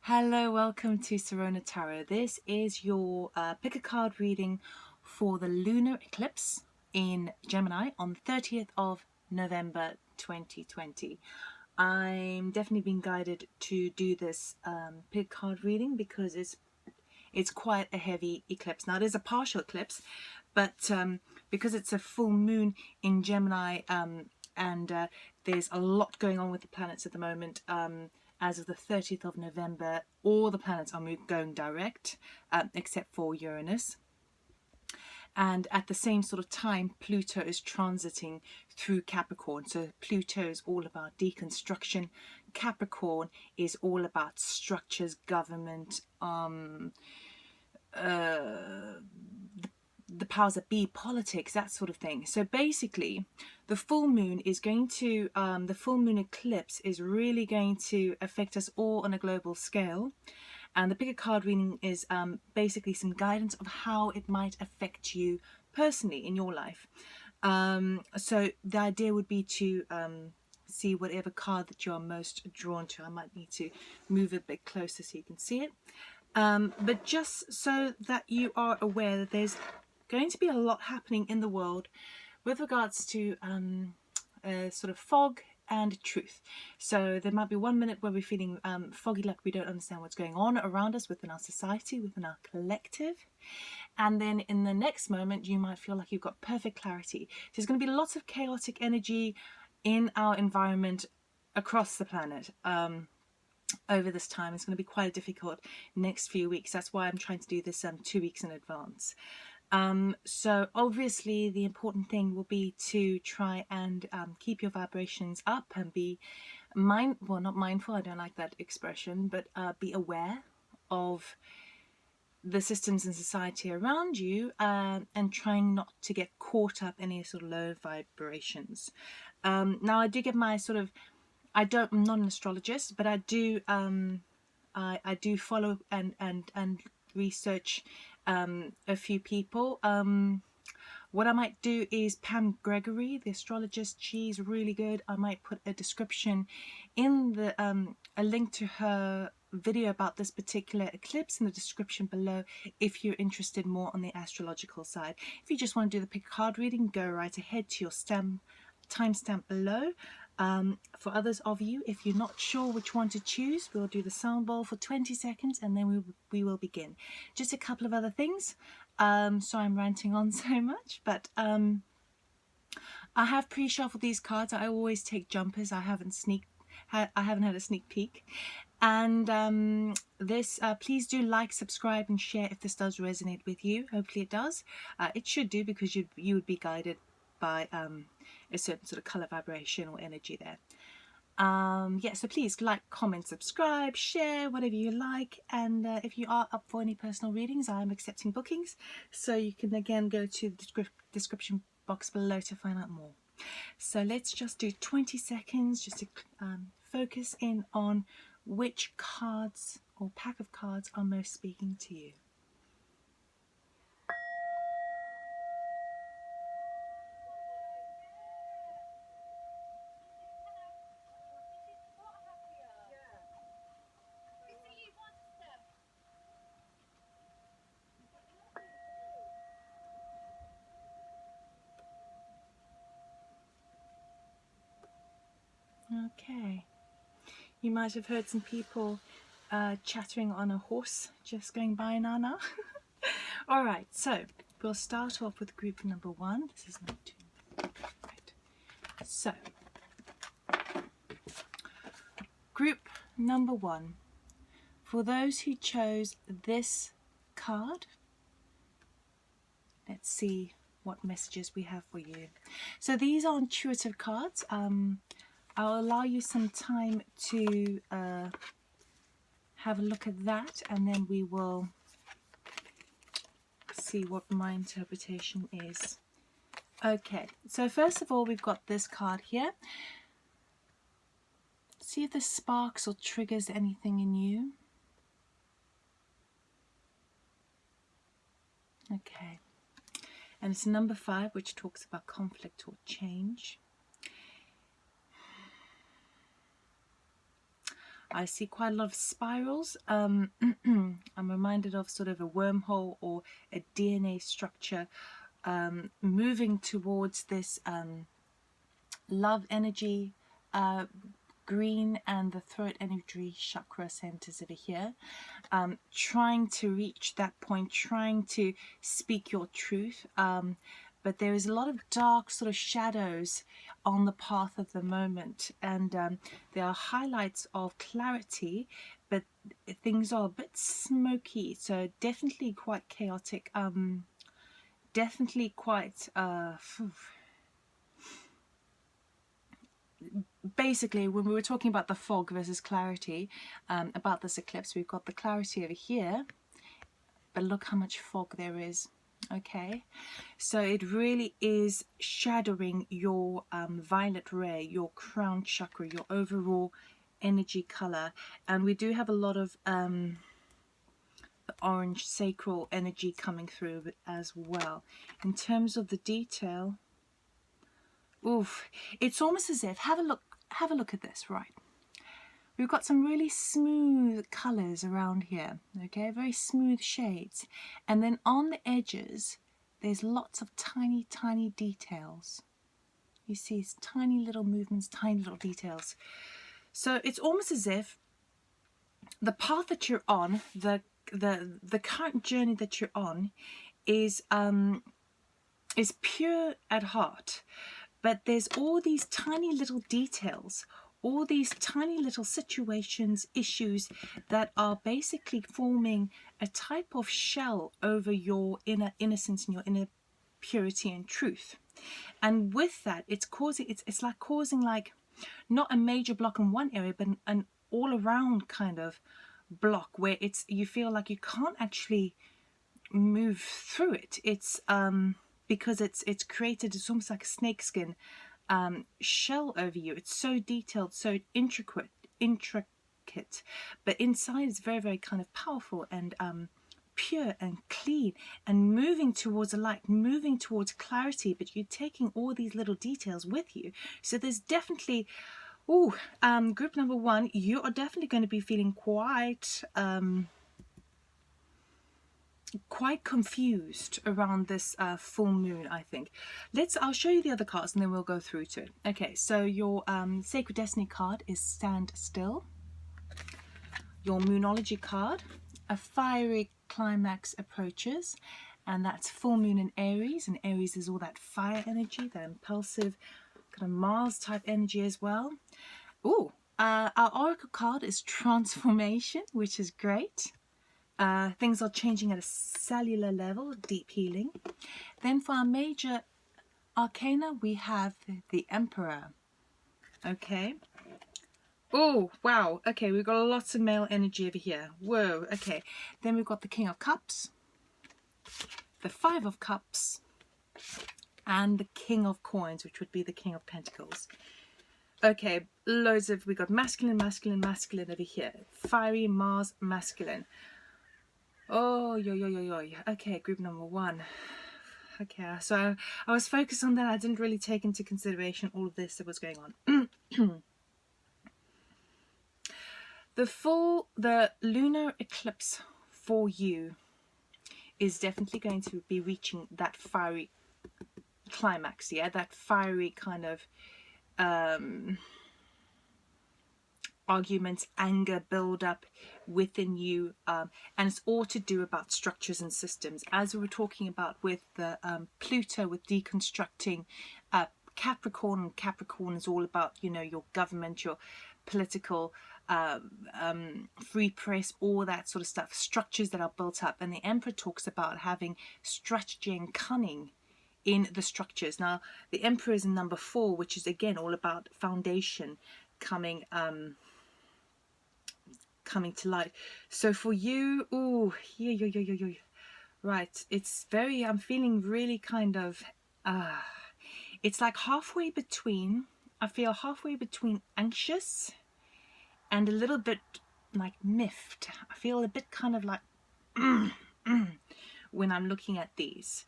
Hello, welcome to Serona Tarot. This is your pick a card reading for the lunar eclipse in Gemini on the 30th of November 2020. I'm definitely being guided to do this pick card reading because it's quite a heavy eclipse. Now it is a partial eclipse, but because it's a full moon in Gemini and there's a lot going on with the planets at the moment. As of the 30th of November, all the planets are going direct, except for Uranus. And at the same sort of time, Pluto is transiting through Capricorn. So Pluto is all about deconstruction. Capricorn is all about structures, government, the powers that be, politics, that sort of thing. So basically, the full moon is going to, the full moon eclipse is really going to affect us all on a global scale. And the pick a card reading is basically some guidance of how it might affect you personally in your life. So the idea would be to see whatever card that you are most drawn to. I might need to move a bit closer so you can see it. But just so that you are aware that there's going to be a lot happening in the world with regards to sort of fog and truth. So there might be 1 minute where we're feeling foggy, like we don't understand what's going on around us within our society, within our collective. And then in the next moment, you might feel like you've got perfect clarity. So there's going to be lots of chaotic energy in our environment across the planet. Over this time. It's going to be quite a difficult next few weeks. That's why I'm trying to do this 2 weeks in advance. So obviously the important thing will be to try and keep your vibrations up and be not mindful, I don't like that expression, but be aware of the systems in society around you and trying not to get caught up in any sort of low vibrations. Now I do get my sort of, I'm not an astrologist, but I do I do follow and research a few people. What I might do is Pam Gregory, the astrologist. She's really good. I might put a description in the a link to her video about this particular eclipse in the description below if you're interested more on the astrological side. If you just want to do the pick card reading, go right ahead to your timestamp below. For others of you, if you're not sure which one to choose, we'll do the sound bowl for 20 seconds and then we will begin. Just a couple of other things. So I'm ranting on so much, but I have pre-shuffled these cards. I always take jumpers. I haven't had a sneak peek. And please do like, subscribe and share if this does resonate with you. Hopefully it does. It should do, because you would be guided by a certain sort of color vibration or energy there. Yeah, so please like, comment, subscribe, share, whatever you like. And if you are up for any personal readings, I am accepting bookings, so you can again go to the description box below to find out more. So let's just do 20 seconds just to focus in on which cards or pack of cards are most speaking to you. Okay, you might have heard some people chattering on a horse just going by now. All right, so we'll start off with group number 1. This is number 2. Right. So, group number 1. For those who chose this card, let's see what messages we have for you. So these are intuitive cards. I'll allow you some time to have a look at that, and then we will see what my interpretation is. Okay, so first of all, we've got this card here. See if this sparks or triggers anything in you. Okay, and it's number 5, which talks about conflict or change. I see quite a lot of spirals. I'm reminded of sort of a wormhole or a DNA structure moving towards this love energy, green, and the throat energy chakra centers over here. Trying to reach that point, trying to speak your truth. But there is a lot of dark sort of shadows on the path of the moment, and there are highlights of clarity, but things are a bit smoky, so definitely quite chaotic. Definitely quite basically, when we were talking about the fog versus clarity, about this eclipse, we've got the clarity over here, but look how much fog there is. Okay, so it really is shadowing your violet ray, your crown chakra, your overall energy color, and we do have a lot of the orange sacral energy coming through as well. In terms of the detail, oof, it's almost as if, have a look at this, right? We've got some really smooth colors around here, okay, very smooth shades, and then on the edges there's lots of tiny details. You see tiny little movements, tiny little details. So it's almost as if the path that you're on, the current journey that you're on is pure at heart, but there's all these tiny little details, all these tiny little situations, issues that are basically forming a type of shell over your inner innocence and your inner purity and truth. And with that, it's like causing like not a major block in one area, but an all around kind of block where you feel like you can't actually move through it. It's because it's created, it's almost like a snakeskin shell over you. It's so detailed, so intricate, but inside it's very kind of powerful and pure and clean and moving towards a light, moving towards clarity, but you're taking all these little details with you. So there's definitely group number one, you are definitely going to be feeling quite confused around this full moon, I think. I'll show you the other cards and then we'll go through to it. Okay, so your Sacred Destiny card is Stand Still. Your Moonology card, A Fiery Climax Approaches, and that's full moon in Aries, and Aries is all that fire energy, that impulsive kind of Mars type energy as well. Our Oracle card is Transformation, which is great. Things are changing at a cellular level, deep healing. Then for our major arcana, we have the Emperor. Okay. Oh, wow. Okay, we've got lots of male energy over here. Whoa, okay. Then we've got the King of Cups, the Five of Cups, and the King of Coins, which would be the King of Pentacles. Okay, we got masculine over here. Fiery Mars, masculine. Oh, yo. Okay, group number one. Okay, so I was focused on that. I didn't really take into consideration all of this that was going on. The lunar eclipse for you is definitely going to be reaching that fiery climax, yeah, that fiery kind of arguments, anger, build up within you, and it's all to do about structures and systems, as we were talking about with the Pluto, with deconstructing Capricorn. And Capricorn is all about, you know, your government, your political free press, all that sort of stuff, structures that are built up. And the Emperor talks about having strategy and cunning in the structures. Now the Emperor is in number 4, which is again all about foundation coming to light. So for you, right, it's very, I'm feeling really kind of it's like halfway between, I feel halfway between anxious and a little bit like miffed. I feel a bit kind of like when I'm looking at these.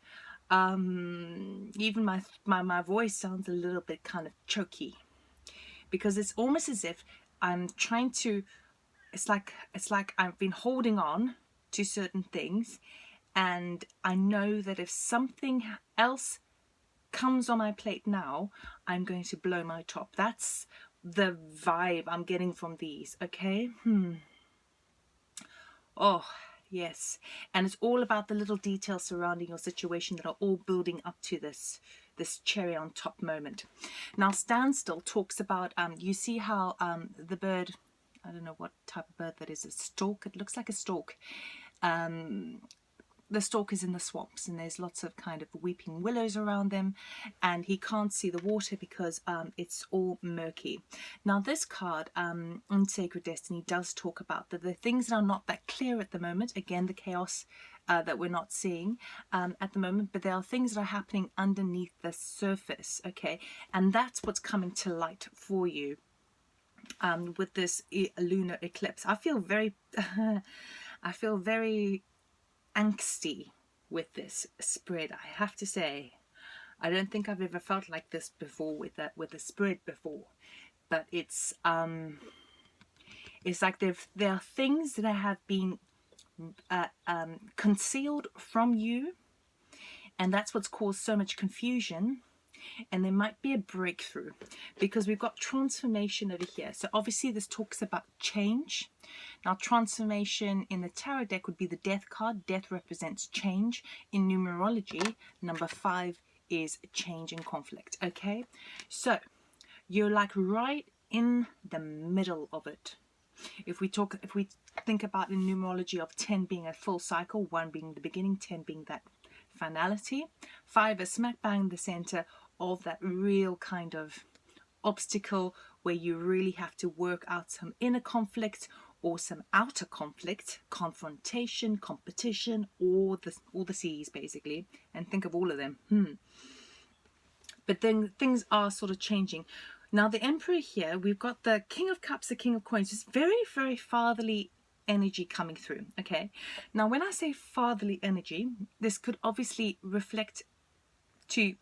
Even my voice sounds a little bit kind of choky, because it's almost as if I'm trying to it's like I've been holding on to certain things, and I know that if something else comes on my plate now, I'm going to blow my top. That's the vibe I'm getting from these. Okay. Oh, yes. And it's all about the little details surrounding your situation that are all building up to this cherry on top moment. Now, Standstill talks about, you see how the bird, I don't know what type of bird that is, a stork, it looks like a stork. The stork is in the swamps, and there's lots of kind of weeping willows around them, and he can't see the water because it's all murky. Now this card in Sacred Destiny does talk about the things that are not that clear at the moment, again the chaos that we're not seeing at the moment, but there are things that are happening underneath the surface, okay, and that's what's coming to light for you with this lunar eclipse. I feel very I feel very angsty with this spread, I have to say. I don't think I've ever felt like this before with a spread before, but it's like there are things that have been concealed from you, and that's what's caused so much confusion. And there might be a breakthrough because we've got transformation over here. So obviously this talks about change. Now transformation in the tarot deck would be the death card. Death represents change. In numerology, number 5 is change and conflict. Okay, so you're like right in the middle of it. If we think about in numerology of 10 being a full cycle, 1 being the beginning, 10 being that finality, 5 is smack bang in the center of that real kind of obstacle where you really have to work out some inner conflict or some outer conflict, confrontation, competition, or all the C's basically, and think of all of them. But then things are sort of changing. Now the Emperor here, we've got the King of Cups, the King of Coins. It's very, very fatherly energy coming through. Okay, now when I say fatherly energy, this could obviously reflect to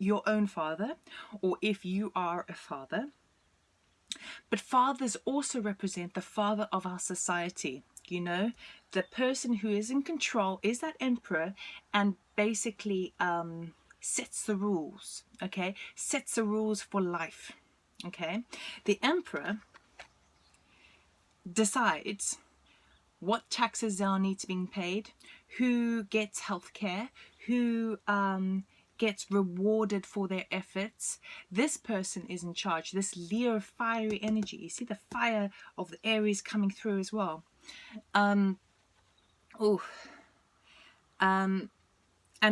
your own father, or if you are a father. But fathers also represent the father of our society. You know, the person who is in control is that emperor, and basically sets the rules. Okay, sets the rules for life. Okay, the emperor decides what taxes are need to be paid, who gets health care, who gets rewarded for their efforts. This person is in charge. This Leo fiery energy. You see the fire of the Aries coming through as well. And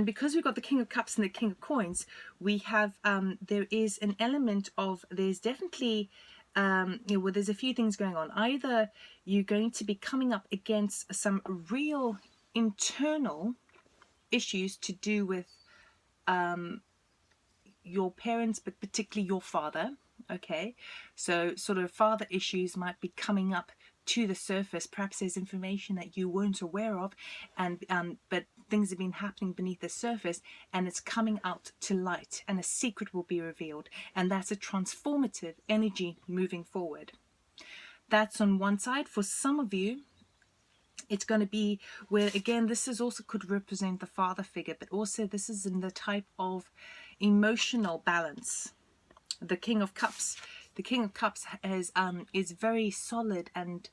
because we've got the King of Cups and the King of Coins, we have there is an element of, there's definitely well, there's a few things going on. Either you're going to be coming up against some real internal issues to do with your parents, but particularly your father. Okay, so sort of father issues might be coming up to the surface. Perhaps there's information that you weren't aware of, and but things have been happening beneath the surface, and it's coming out to light, and a secret will be revealed, and that's a transformative energy moving forward. That's on one side. For some of you, it's going to be where, again, this is also could represent the father figure, but also this is in the type of emotional balance. The King of Cups is very solid and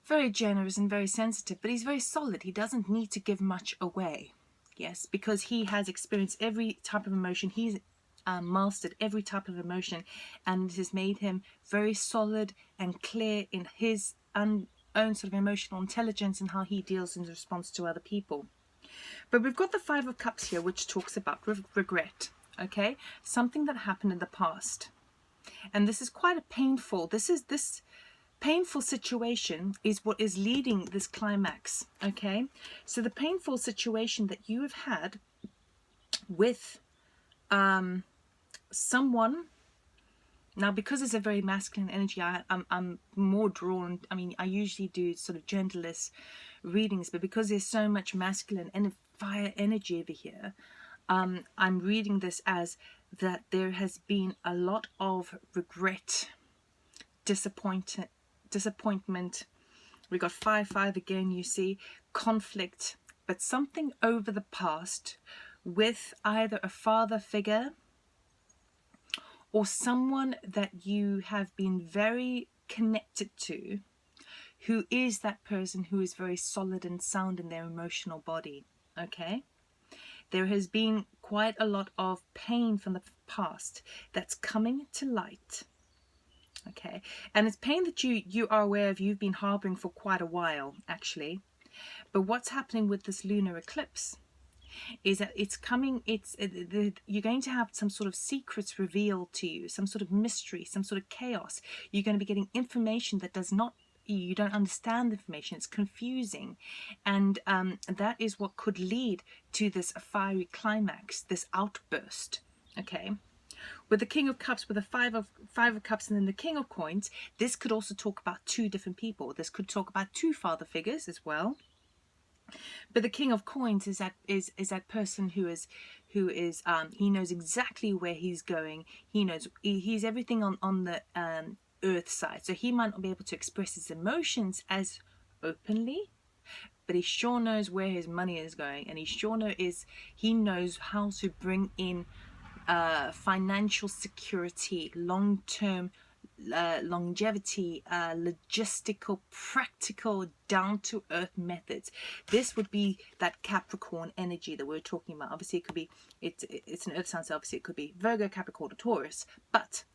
very generous and very sensitive, but he's very solid. He doesn't need to give much away. Yes, because he has experienced every type of emotion. He's mastered every type of emotion, and it has made him very solid and clear in his own sort of emotional intelligence and how he deals in response to other people. But we've got the Five of Cups here, which talks about regret. Okay, something that happened in the past, and this is quite a painful. This painful situation is what is leading this climax. Okay, so the painful situation that you have had with someone. Now, because it's a very masculine energy, I'm more drawn. I mean, I usually do sort of genderless readings, but because there's so much masculine and fire energy over here, I'm reading this as that there has been a lot of regret, disappointment, disappointment. We got 5-5 again, you see, conflict, but something over the past with either a father figure or someone that you have been very connected to, who is that person who is very solid and sound in their emotional body. Okay, there has been quite a lot of pain from the past that's coming to light. Okay, and it's pain that you are aware of, you've been harboring for quite a while actually. But what's happening with this lunar eclipse is that you're going to have some sort of secrets revealed to you, some sort of mystery, some sort of chaos. You're going to be getting information that you don't understand the information. It's confusing, and that is what could lead to this fiery climax, this outburst. Okay, with the King of Cups, with the five of Cups, and then the King of Coins, this could also talk about two different people. This could talk about two father figures as well. But the King of Coins is that person who is he knows exactly where he's going. He's everything on the earth side, so he might not be able to express his emotions as openly, but he sure knows where his money is going, and he knows how to bring in financial security, long-term longevity, logistical, practical, down-to-earth methods. This would be that Capricorn energy that we're talking about. Obviously, it could be it's an earth sign, so obviously it could be Virgo, Capricorn, or Taurus. But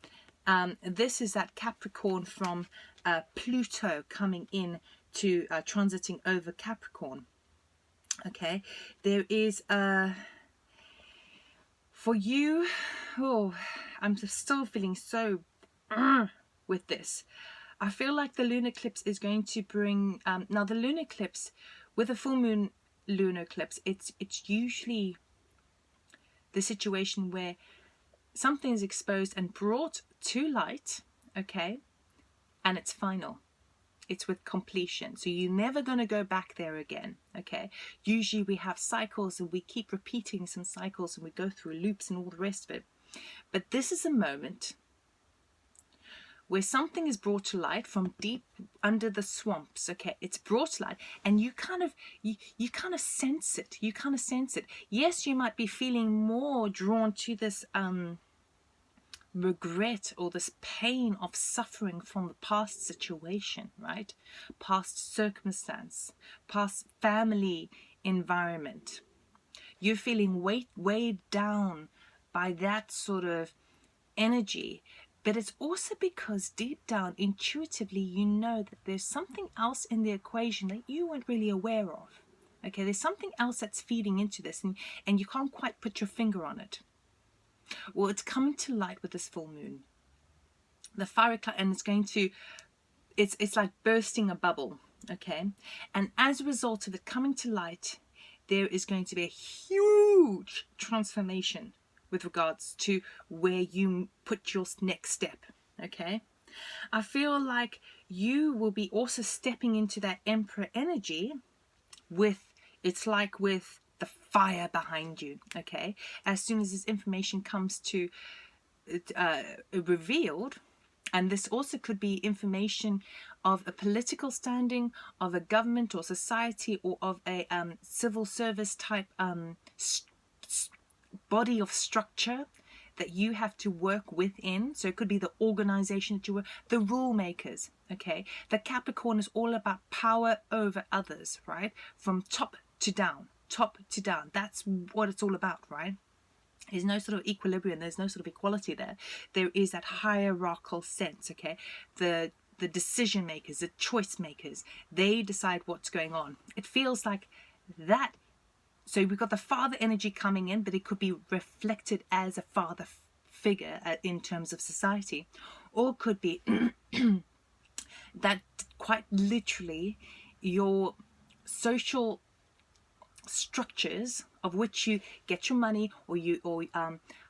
this is that Capricorn from Pluto coming in to transiting over Capricorn. Okay, there is for you. Oh, I'm still feeling so with this. I feel like the lunar eclipse is going to bring now the lunar eclipse with a full moon lunar eclipse, it's usually the situation where something is exposed and brought to light, okay, and it's final. It's with completion, so you're never going to go back there again. Okay, usually we have cycles and we keep repeating some cycles and we go through loops and all the rest of it, but this is a moment where something is brought to light from deep under the swamps. Okay, it's brought to light, and you kind of sense it. You kind of sense it. Yes, you might be feeling more drawn to this regret or this pain of suffering from the past situation, right? Past circumstance, past family environment. You're feeling weighed down by that sort of energy. But it's also because deep down, intuitively, you know that there's something else in the equation that you weren't really aware of. Okay, there's something else that's feeding into this, and you can't quite put your finger on it. Well, it's coming to light with this full moon. The fiery cloud, and it's like bursting a bubble, okay? And as a result of it coming to light, there is going to be a huge transformation with regards to where you put your next step, okay? I feel like you will be also stepping into that Emperor energy it's like with the fire behind you, okay? As soon as this information comes to revealed, and this also could be information of a political standing, of a government or society, or of a civil service type body of structure that you have to work within. So it could be the organization that you work, the rule makers, okay? The Capricorn is all about power over others, right? From top to down. That's what it's all about, right? There's no sort of equilibrium, there's no sort of equality there. There is that hierarchical sense, okay? The decision makers, the choice makers, they decide what's going on. It feels like that. So we've got the father energy coming in, but it could be reflected as a father figure in terms of society. Or it could be that quite literally your social structures of which you get your money, or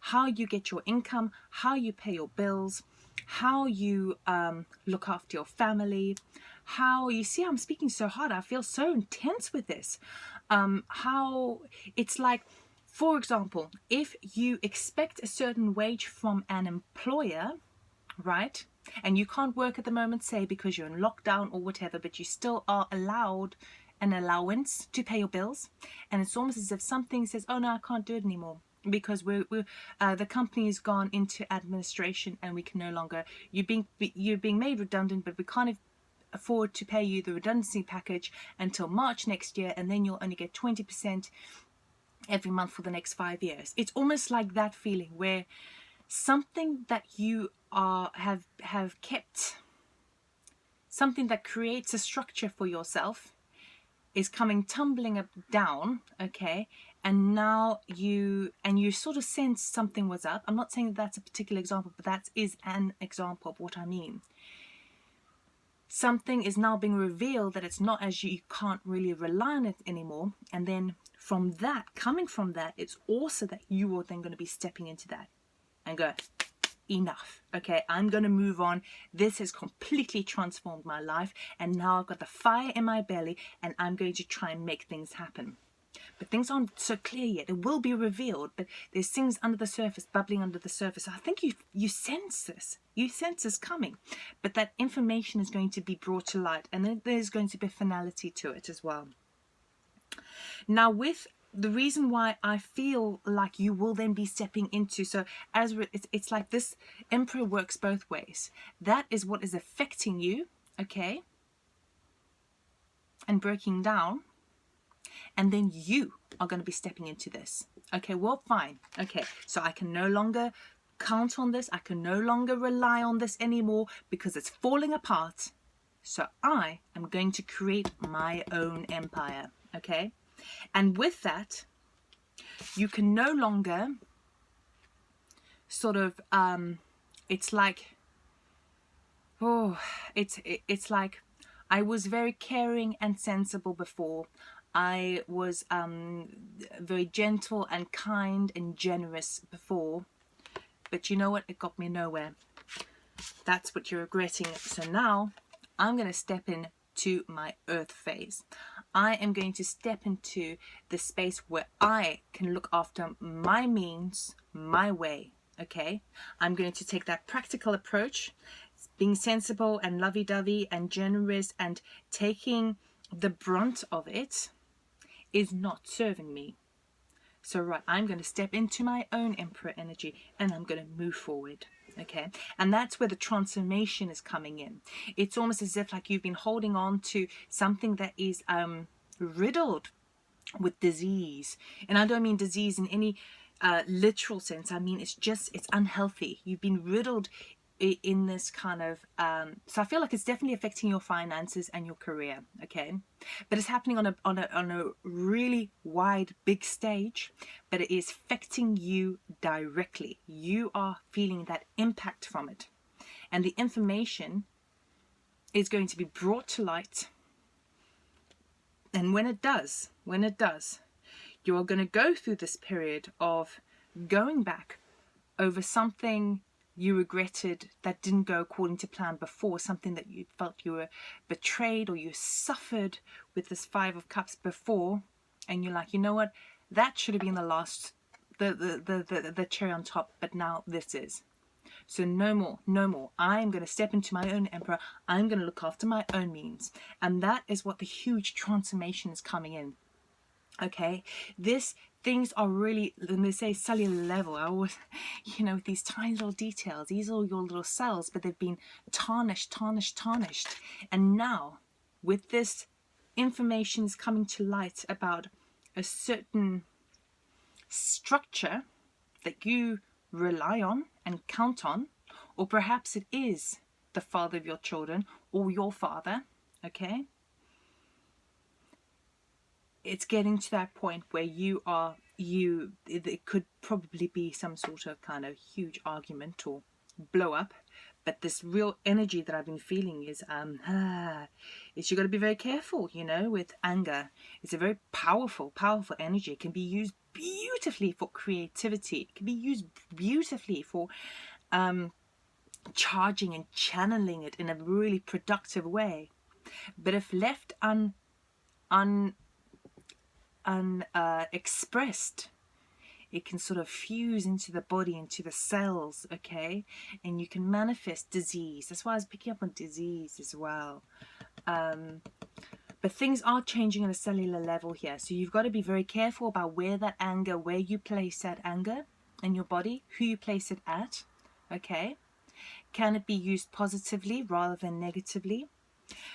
how you get your income, how you pay your bills, how you look after your family, how you see I'm speaking so hard, I feel so intense with this. How it's like, for example, if you expect a certain wage from an employer, right, and you can't work at the moment, say because you're in lockdown or whatever, but you still are allowed an allowance to pay your bills, and it's almost as if something says, oh no, I can't do it anymore because the company has gone into administration and we can no longer, you're being made redundant, but we can't afford to pay you the redundancy package until March next year, and then you'll only get 20% every month for the next 5 years. It's almost like that feeling where something that you have kept, something that creates a structure for yourself, is coming tumbling down, okay? And now you sort of sense something was up. I'm not saying that that's a particular example, but that is an example of what I mean. Something is now being revealed that it's not, as you can't really rely on it anymore. And then from that, coming from that, it's also that you are then going to be stepping into that and go, enough, okay, I'm going to move on. This has completely transformed my life, and now I've got the fire in my belly, and I'm going to try and make things happen. But things aren't so clear yet. It will be revealed, but there's things under the surface, bubbling under the surface. I think you sense this. You sense this coming, but that information is going to be brought to light, and then there's going to be finality to it as well. Now, with the reason why I feel like you will then be stepping into, so as it's like this Emperor works both ways. That is what is affecting you, okay, and breaking down, and then you are going to be stepping into this. Okay, well, fine. Okay, so I can no longer count on this. I can no longer rely on this anymore because it's falling apart. So I am going to create my own empire, okay? And with that, you can no longer sort of, it's like, it's like, I was very caring and sensible before. I was very gentle and kind and generous before. But you know what? It got me nowhere. That's what you're regretting. So now I'm going to step into my earth phase. I am going to step into the space where I can look after my means, my way, okay? I'm going to take that practical approach, being sensible and lovey-dovey and generous, and taking the brunt of it is not serving me. So right, I'm going to step into my own Emperor energy, and I'm going to move forward. Okay, and that's where the transformation is coming in. It's almost as if like you've been holding on to something that is riddled with disease, and I don't mean disease in any literal sense. I mean it's unhealthy. You've been riddled in this kind of so I feel like it's definitely affecting your finances and your career, okay, but it's happening on a really wide, big stage, but it is affecting you directly. You are feeling that impact from it, and the information is going to be brought to light. And when it does, you are going to go through this period of going back over something you regretted that didn't go according to plan before, something that you felt you were betrayed or you suffered with this Five of Cups before, and you're like, you know what, that should have been the last, the cherry on top, but now this is. So no more. I'm going to step into my own Emperor. I'm going to look after my own means. And that is what the huge transformation is coming in. Okay, things are really, when they say cellular level, I always, with these tiny little details, these are your little cells, but they've been tarnished. And now, with this information is coming to light about a certain structure that you rely on and count on, or perhaps it is the father of your children or your father, okay? It's getting to that point where it could probably be some sort of kind of huge argument or blow up, but this real energy that I've been feeling is you got to be very careful, with anger. It's a very powerful energy. It can be used beautifully for creativity. It can be used beautifully for charging and channeling it in a really productive way. But if left unexpressed, It can sort of fuse into the body, into the cells, okay? And you can manifest disease. That's why I was picking up on disease as well. But things are changing on a cellular level here. So you've got to be very careful about where that anger, where you place that anger in your body, who you place it at, okay? Can it be used positively rather than negatively?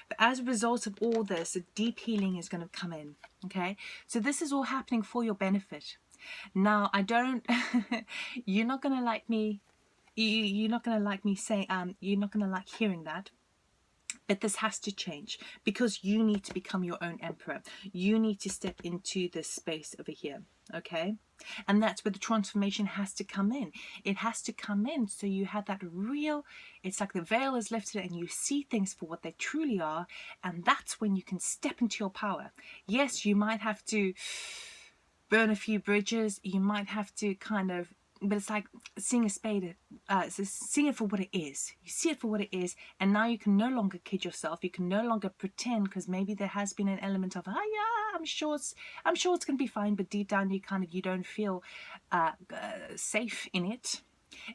But as a result of all this, a deep healing is going to come in, okay? So this is all happening for your benefit. Now, I don't, you're not going to like me, you're not going to like me saying, you're not going to like hearing that. But this has to change because you need to become your own emperor. You need to step into this space over here, okay? And that's where the transformation has to come in. It has to come in so you have that real, it's like the veil is lifted and you see things for what they truly are. And that's when you can step into your power. Yes, you might have to burn a few bridges. You might have to kind of, but it's like seeing a spade, seeing it for what it is. You see it for what it is, and now you can no longer kid yourself. You can no longer pretend, because maybe there has been an element of, oh yeah, I'm sure it's gonna be fine, but deep down you don't feel safe in it,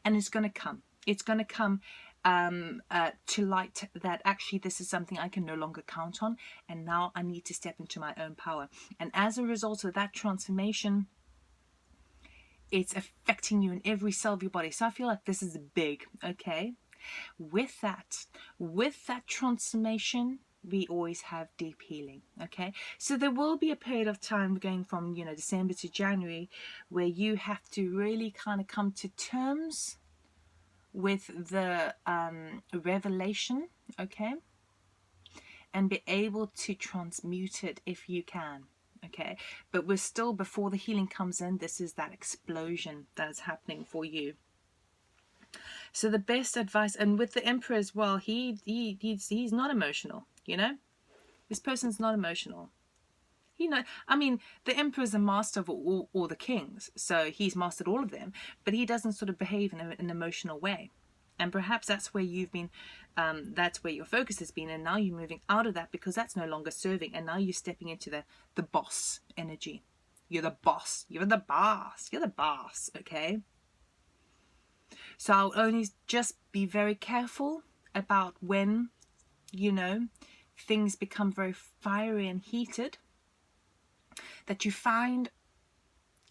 and it's gonna come. It's gonna come to light that actually this is something I can no longer count on, and now I need to step into my own power. And as a result of that transformation, it's affecting you in every cell of your body. So I feel like this is big, okay? With that transformation, we always have deep healing, okay? So there will be a period of time going from, you know, December to January where you have to really kind of come to terms with the revelation, okay? And be able to transmute it if you can. Okay, but we're still, before the healing comes in, this is that explosion that is happening for you. So the best advice, and with the Emperor as well, he's not emotional, you know? This person's not emotional. You know, I mean, the Emperor is a master of all the kings, so he's mastered all of them, but he doesn't sort of behave in an emotional way. And perhaps that's where you've been, that's where your focus has been, and now you're moving out of that because that's no longer serving, and now you're stepping into the boss energy. You're the boss. You're the boss. You're the boss, okay? So I'll only just be very careful about when, you know, things become very fiery and heated, that you find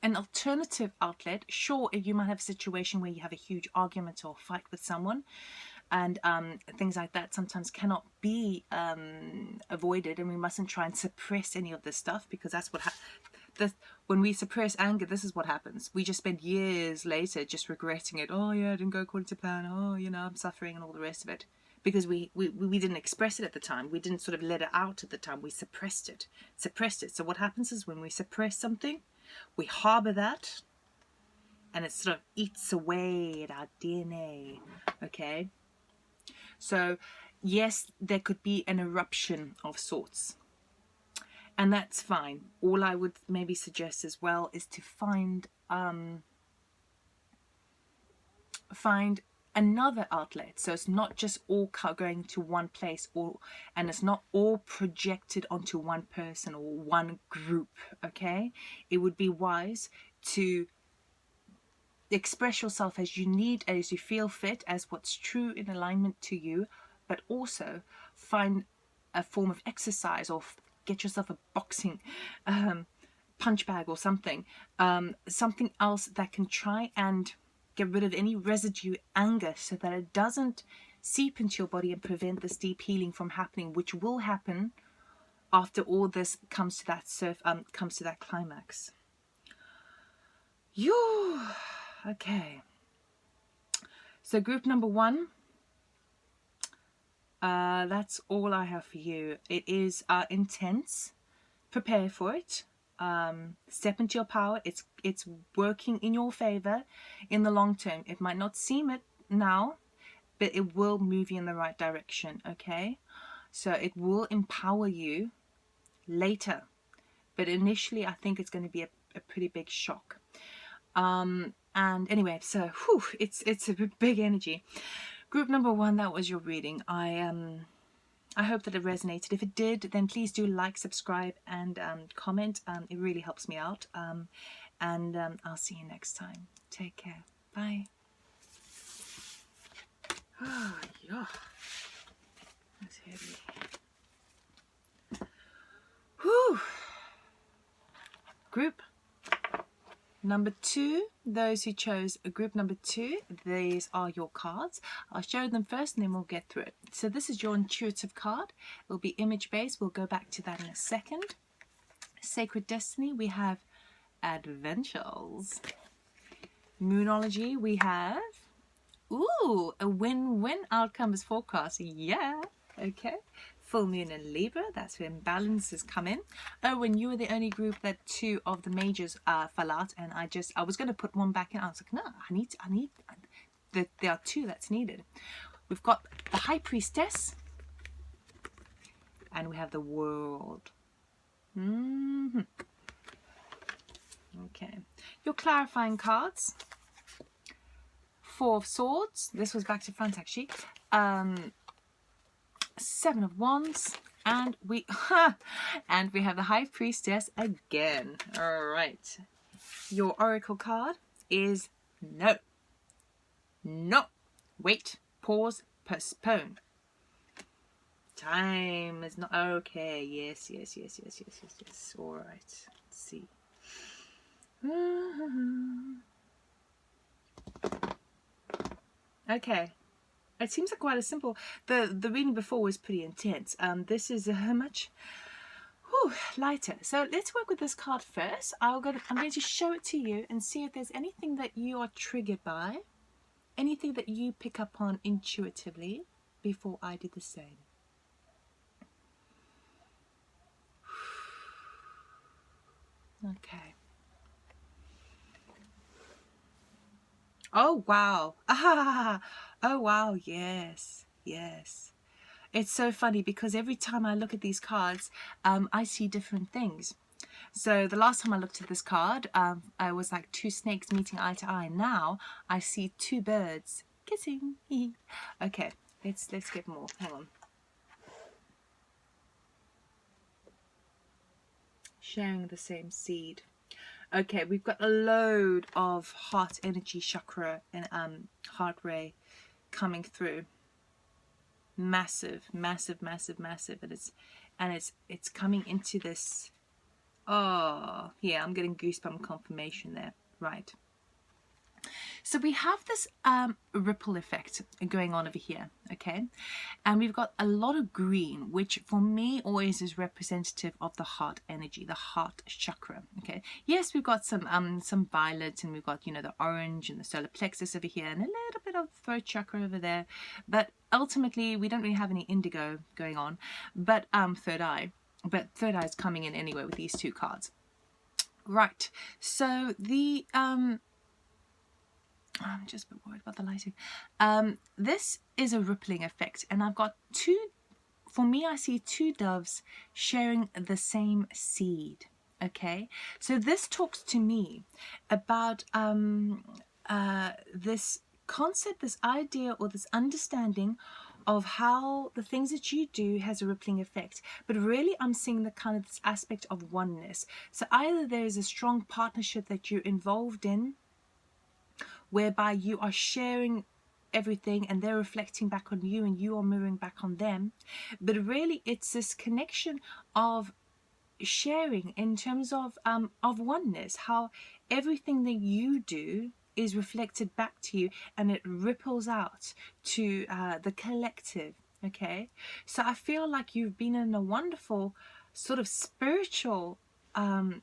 an alternative outlet. Sure, you might have a situation where you have a huge argument or fight with someone, and things like that sometimes cannot be avoided, and we mustn't try and suppress any of this stuff, because that's what when we suppress anger, this is what happens. We just spend years later just regretting it. Oh yeah, it didn't go according to plan. Oh, you know, I'm suffering and all the rest of it, because we didn't express it at the time. We didn't sort of let it out at the time. We suppressed it. So what happens is, when we suppress something, we harbor that, and it sort of eats away at our DNA, okay? So, yes, there could be an eruption of sorts, and that's fine. All I would maybe suggest as well is to find another outlet, so it's not just all going to one place, and it's not all projected onto one person or one group, okay? It would be wise to express yourself as you need, as you feel fit, as what's true in alignment to you, but also find a form of exercise, or get yourself a boxing punch bag or something, something else that can try and get rid of any residue anger, so that it doesn't seep into your body and prevent this deep healing from happening, which will happen after all this comes to that climax. Okay. So group number 1, that's all I have for you. It is intense. Prepare for it. Step into your power. It's working in your favor in the long term. It might not seem it now, but it will move you in the right direction, okay? So it will empower you later, but initially I think it's going to be a pretty big shock. And anyway, so it's a big energy. Group number 1, that was your reading. I hope that it resonated. If it did, then please do like, subscribe, and comment. It really helps me out. and I'll see you next time. Take care. Bye. Oh, yeah. That's heavy. Whew. Group number 2, those who chose group number 2, these are your cards. I'll show them first and then we'll get through it. So this is your intuitive card. It will be image based. We'll go back to that in a second. Sacred Destiny, we have Adventures. Moonology, we have, ooh, a win-win outcomes forecast. Yeah, okay. Full moon in Libra, that's when balances come in. Oh, and you were the only group that 2 of the majors fell out, and I was going to put one back in. I was like, no, there are 2 that's needed. We've got the High Priestess, and we have the World. Okay, your clarifying cards. 4 of Swords. This was back to front actually. 7 of Wands, and we have the High Priestess again. All right. Your oracle card is no. No. Wait. Pause. Postpone. Time is not okay. Yes. All right. Let's see. Okay, it seems like quite a simple. The reading before was pretty intense. This is much lighter. So let's work with this card first. I'm going to show it to you and see if there's anything that you are triggered by, anything that you pick up on intuitively before I do the same. Okay. Oh, wow. Ah, oh, wow. Yes. It's so funny because every time I look at these cards, I see different things. So the last time I looked at this card, I was like 2 snakes meeting eye to eye. Now I see 2 birds kissing. Okay, let's get more. Hang on. Sharing the same seed. Okay, we've got a load of heart energy chakra and heart ray coming through. Massive, and it's coming into this. Oh, yeah, I'm getting goosebump confirmation there. Right. So we have this ripple effect going on over here, okay? And we've got a lot of green, which for me always is representative of the heart energy, the heart chakra, okay? Yes, we've got some violet, and we've got, you know, the orange and the solar plexus over here, and a little bit of throat chakra over there. But ultimately, we don't really have any indigo going on, but third eye. But third eye is coming in anyway with these 2 cards. Right, so the I'm just a bit worried about the lighting. This is a rippling effect, and I've got 2, for me I see 2 doves sharing the same seed, okay? So this talks to me about this concept, this idea, or this understanding of how the things that you do has a rippling effect. But really I'm seeing the kind of this aspect of oneness. So either there is a strong partnership that you're involved in, whereby you are sharing everything and they're reflecting back on you and you are mirroring back on them. But really it's this connection of sharing in terms of oneness, how everything that you do is reflected back to you and it ripples out to the collective, okay? So I feel like you've been in a wonderful sort of spiritual, I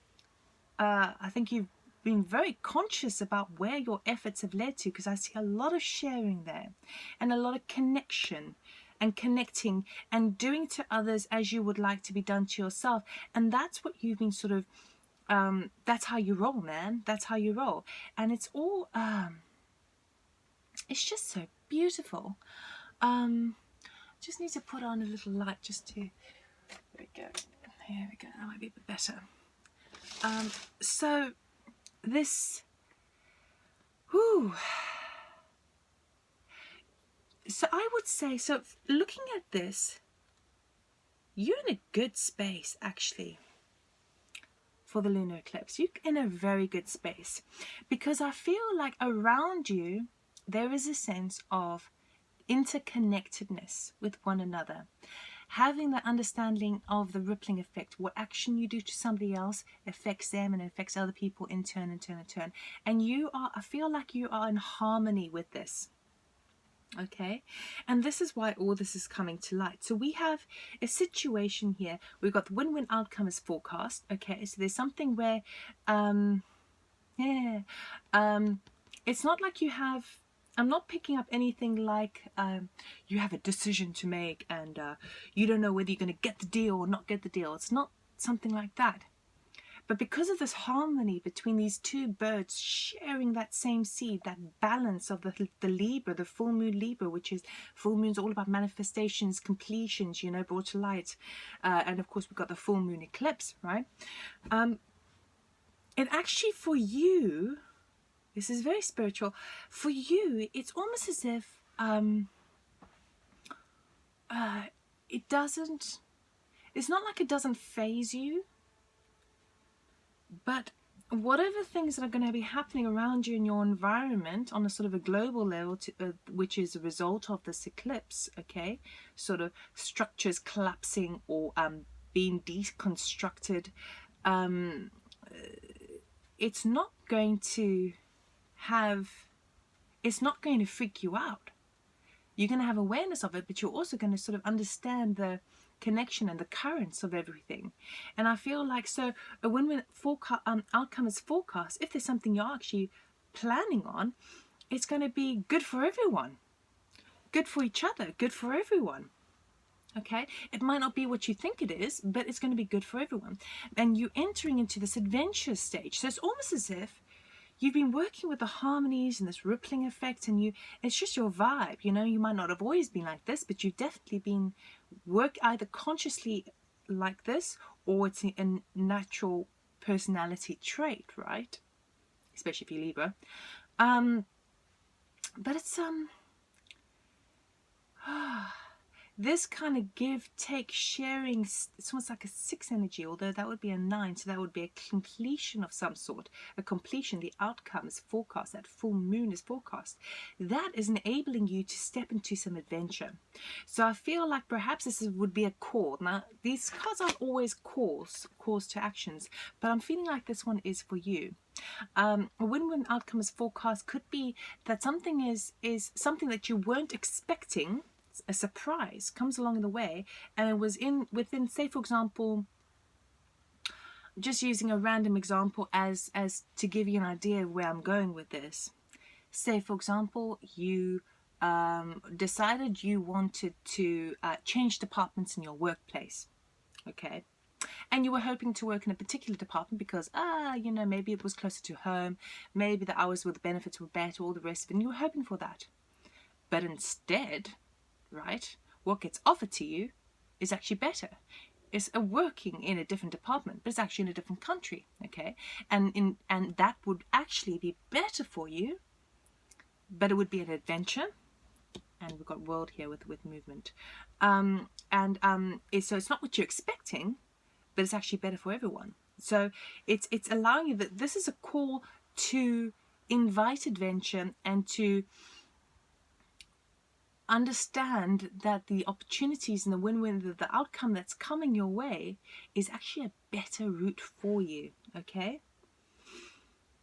think you've been very conscious about where your efforts have led to, because I see a lot of sharing there and a lot of connection and connecting and doing to others as you would like to be done to yourself. And that's what you've been sort of, that's how you roll, man. That's how you roll. And it's all, it's just so beautiful. Just need to put on a little light just to, there we go. Here we go. That might be a bit better. So this, whoo. So I would say, so looking at this, you're in a good space actually for the lunar eclipse, you're in a very good space, because I feel like around you there is a sense of interconnectedness with one another, having the understanding of the rippling effect. What action you do to somebody else affects them and affects other people in turn, in turn, in turn. And I feel like you are in harmony with this. Okay, and this is why all this is coming to light. So we have a situation here. We've got the win-win outcome as forecast. Okay, so there's something where it's not like you have, I'm not picking up anything like you have a decision to make and you don't know whether you're going to get the deal or not get the deal. It's not something like that. But because of this harmony between these two birds sharing that same seed, that balance of the Libra, the full moon Libra, which is full moon's all about manifestations, completions, you know, brought to light. And of course, we've got the full moon eclipse, right? And actually for you, this is very spiritual. For you, it's almost as if it's not like it doesn't phase you. But whatever things that are going to be happening around you in your environment on a sort of a global level, which is a result of this eclipse, okay, sort of structures collapsing or being deconstructed, it's not going to freak you out. You're going to have awareness of it, but you're also going to sort of understand the connection and the currents of everything. And I feel like, so a win-win outcome is forecast. If there's something you're actually planning on, it's going to be good for everyone, good for each other, good for everyone. Okay, it might not be what you think it is, but it's going to be good for everyone. And you're entering into this adventure stage. So it's almost as if you've been working with the harmonies and this rippling effect, and it's just your vibe. You know, you might not have always been like this, but you've definitely been either consciously like this, or it's a natural personality trait, right? Especially if you're Libra. But it's this kind of give, take, sharing, it's almost like a 6 energy, although that would be a 9, so that would be a completion of some sort. A completion, the outcome is forecast, that full moon is forecast. That is enabling you to step into some adventure. So I feel like perhaps this would be a call. Now, these cards aren't always calls to actions, but I'm feeling like this one is for you. A win-win outcome is forecast could be that something is something that you weren't expecting, a surprise comes along the way, and it was within, say for example, just using a random example as to give you an idea of where I'm going with this. Say for example, you decided you wanted to change departments in your workplace, okay, and you were hoping to work in a particular department because you know, maybe it was closer to home, maybe the hours with the benefits were better, all the rest of it, and you were hoping for that. But instead, right, what gets offered to you is actually better. It's working in a different department, but it's actually in a different country, okay? And that would actually be better for you, but it would be an adventure. And we've got world here with movement. So it's not what you're expecting, but it's actually better for everyone. So it's allowing you that this is a call to invite adventure and to understand that the opportunities and the win-win, the outcome that's coming your way is actually a better route for you, okay?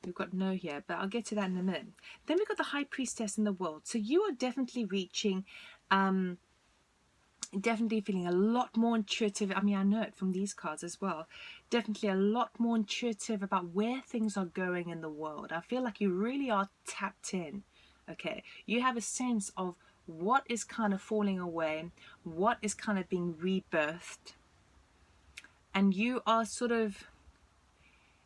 We've got no here, but I'll get to that in a minute. Then we've got the High Priestess in the world. So you are definitely reaching, definitely feeling a lot more intuitive. I mean, I know it from these cards as well. Definitely a lot more intuitive about where things are going in the world. I feel like you really are tapped in, okay? You have a sense of what is kind of falling away, what is kind of being rebirthed, and you are sort of,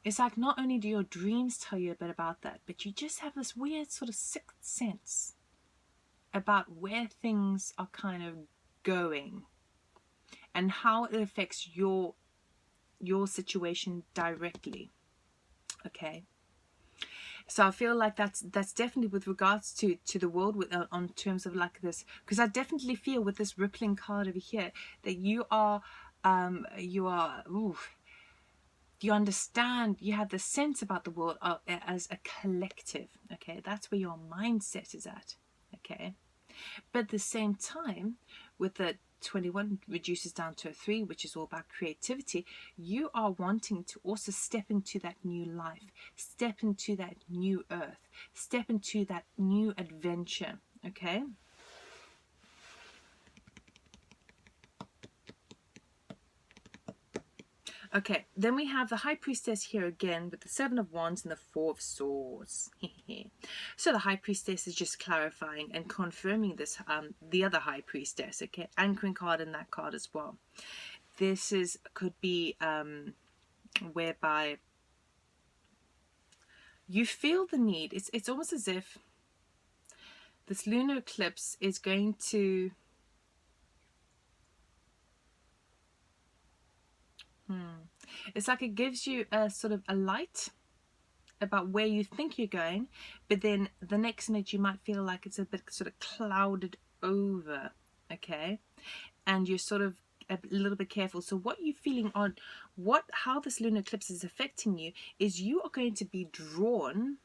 it's like not only do your dreams tell you a bit about that, but you just have this weird sort of sixth sense about where things are kind of going and how it affects your situation directly, okay? So I feel like that's definitely with regards to the world, on terms of like this, because I definitely feel with this rippling card over here that you are you understand, you have the sense about the world as a collective. Okay, that's where your mindset is at. Okay, but at the same time, with the 21 reduces down to a 3, which is all about creativity, you are wanting to also step into that new life, step into that new earth, step into that new adventure. Okay. Okay, then we have the High Priestess here again with the 7 of Wands and the 4 of Swords. So the High Priestess is just clarifying and confirming this, the other High Priestess, okay, anchoring card in that card as well. This could be whereby you feel the need. It's almost as if this lunar eclipse is going to it's like it gives you a sort of a light about where you think you're going, but then the next minute you might feel like it's a bit sort of clouded over, okay, and you're sort of a little bit careful. So what you're feeling on how this lunar eclipse is affecting you is you are going to be drawn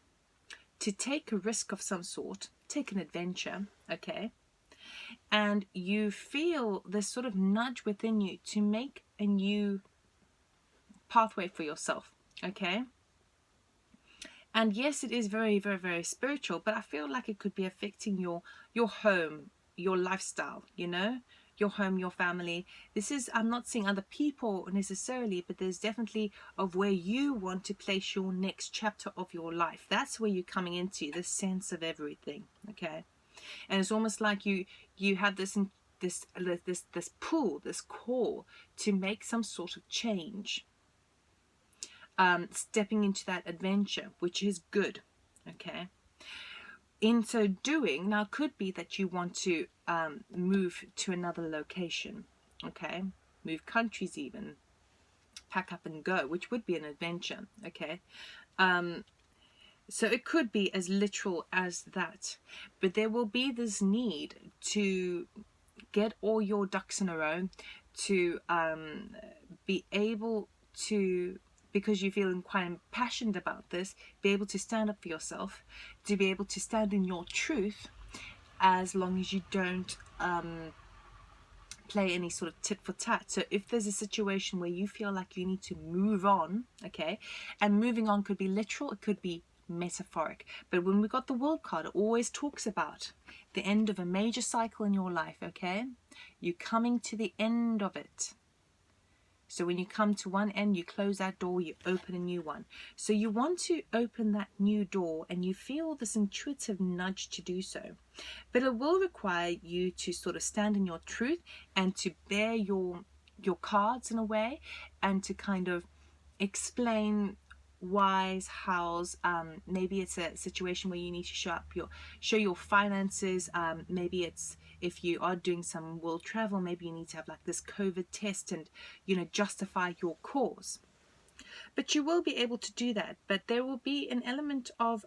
to take a risk of some sort, take an adventure, okay, and you feel this sort of nudge within you to make a new pathway for yourself, okay. And yes, it is very, very, very spiritual, but I feel like it could be affecting your home, your lifestyle, you know, your home, your family. This is, I'm not saying other people necessarily, but there's definitely of where you want to place your next chapter of your life. That's where you're coming into, the sense of everything, okay. And it's almost like you have this pull, this call to make some sort of change. Stepping into that adventure, which is good, okay. In so doing, now could be that you want to move to another location, okay, move countries, even pack up and go, which would be an adventure, okay. So it could be as literal as that, but there will be this need to get all your ducks in a row, to be able to, because you're feeling quite impassioned about this, be able to stand up for yourself, to be able to stand in your truth, as long as you don't play any sort of tit for tat. So if there's a situation where you feel like you need to move on, okay, and moving on could be literal, it could be metaphoric, but when we got the World card, it always talks about the end of a major cycle in your life, okay, you're coming to the end of it. So when you come to one end, you close that door, you open a new one. So you want to open that new door, and you feel this intuitive nudge to do so. But it will require you to sort of stand in your truth and to bear your cards in a way, and to kind of explain whys, hows. Maybe it's a situation where you need to show your finances. Maybe it's, if you are doing some world travel, maybe you need to have like this COVID test and, you know, justify your cause. But you will be able to do that. But there will be an element of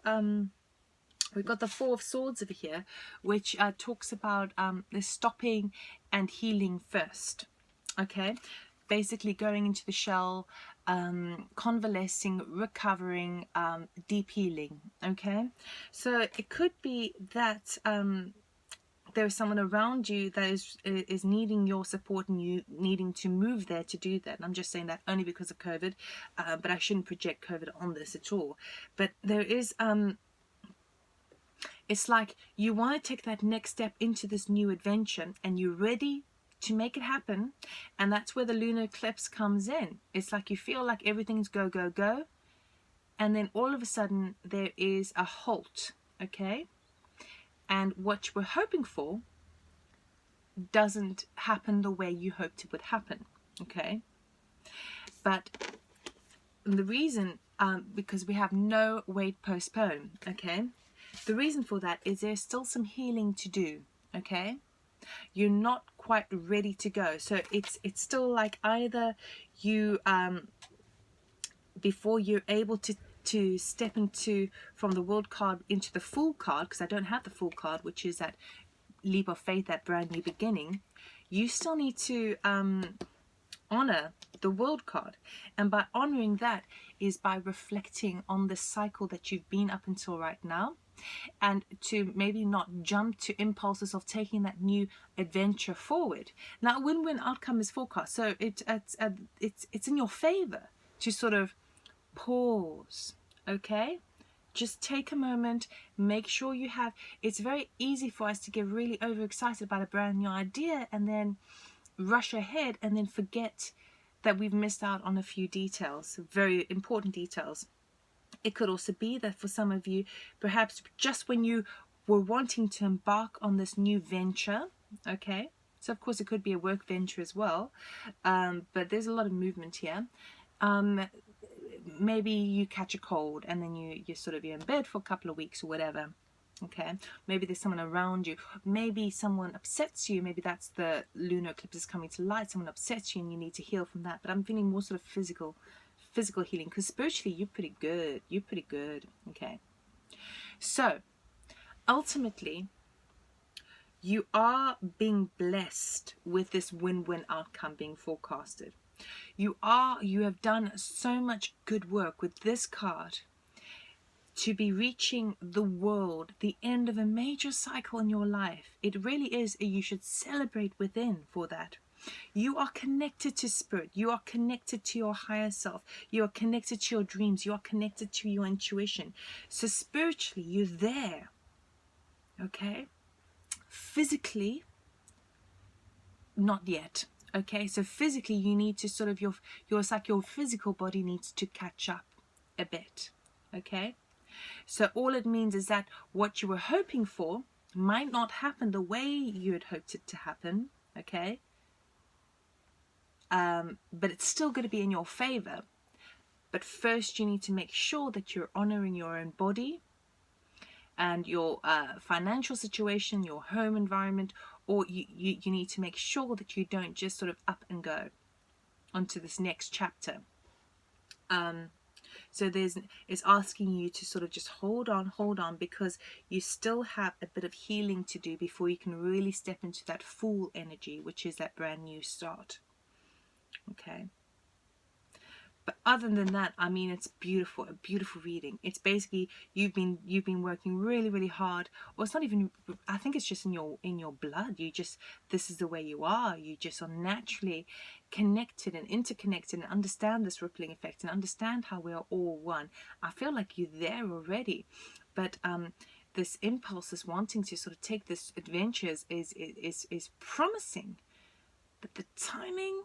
we've got the 4 of Swords over here, which talks about the stopping and healing first, okay, basically going into the shell, convalescing, recovering, deep healing, okay. So it could be that there's someone around you that is needing your support, and you needing to move there to do that. And I'm just saying that only because of COVID, but I shouldn't project COVID on this at all. But there is it's like you want to take that next step into this new adventure, and you're ready to make it happen. And that's where the lunar eclipse comes in. It's like you feel like everything's go, go, go, and then all of a sudden there is a halt, okay, and what you were hoping for doesn't happen the way you hoped it would happen, okay. But the reason, because we have no wait, postpone, okay, the reason for that is there's still some healing to do, okay. You're not quite ready to go. So it's still like either you before you're able to step into from the World card into the Fool card, because I don't have the Fool card, which is that leap of faith, that brand new beginning, you still need to honor the World card. And by honoring that is by reflecting on the cycle that you've been up until right now, and to maybe not jump to impulses of taking that new adventure forward. Now, win-win outcome is forecast, so it's in your favor to sort of pause, okay? Just take a moment, make sure you have, it's very easy for us to get really overexcited about a brand new idea and then rush ahead and then forget that we've missed out on a few details, very important details. It could also be that for some of you, perhaps just when you were wanting to embark on this new venture, okay? So of course it could be a work venture as well, but there's a lot of movement here. Maybe you catch a cold and then you're in bed for a couple of weeks or whatever. Okay, maybe there's someone around you, maybe someone upsets you, maybe that's the lunar eclipse is coming to light, someone upsets you and you need to heal from that. But I'm feeling more sort of physical healing, because spiritually you're pretty good. Okay, so ultimately you are being blessed with this win-win outcome being forecasted. You have done so much good work with this card to be reaching the world, the end of a major cycle in your life. It really is, you should celebrate within for that. You are connected to spirit. You are connected to your higher self. You are connected to your dreams. You are connected to your intuition. So spiritually, you're there. Okay? Physically, not yet. Okay? So physically, you need to sort of, your physical body needs to catch up a bit. Okay? So all it means is that what you were hoping for might not happen the way you had hoped it to happen, okay? But it's still going to be in your favor. But first you need to make sure that you're honoring your own body and your financial situation, your home environment, or you need to make sure that you don't just sort of up and go onto this next chapter. So it's asking you to sort of just hold on, because you still have a bit of healing to do before you can really step into that full energy, which is that brand new start. Okay. But other than that, I mean, it's beautiful, a beautiful reading. It's basically you've been working really, really hard. Or it's not even, I think it's just in your blood. This is the way you are. You just are naturally connected and interconnected and understand this rippling effect and understand how we are all one. I feel like you're there already. But this impulse, is wanting to sort of take this adventures is promising. But the timing,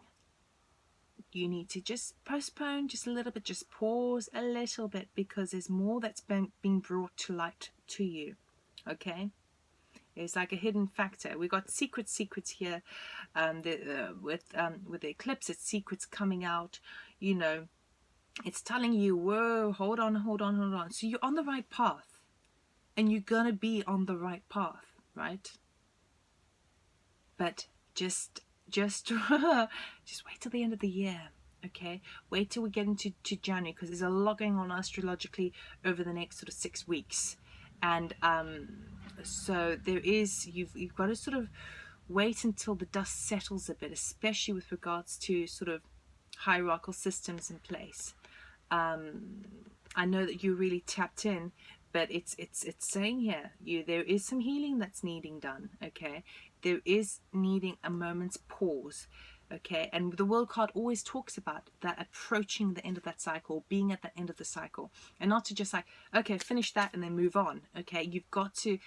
you need to just postpone just a little bit, just pause a little bit, because there's more that's being brought to light to you. Okay, it's like a hidden factor. We got secrets here. With the eclipse, it's secrets coming out. You know, it's telling you, whoa, hold on. So you're on the right path, and you're gonna be on the right path, right? But just wait till the end of the year. Okay, wait till we get into January, because there's a lot going on astrologically over the next sort of 6 weeks. And so there is, you've got to sort of wait until the dust settles a bit, especially with regards to sort of hierarchical systems in place. I know that you're really tapped in, but it's saying here, there is some healing that's needing done. Okay, there is needing a moment's pause. Okay, and the World card always talks about that, approaching the end of that cycle, being at the end of the cycle, and not to just like, okay, finish that and then move on. Okay, you've got to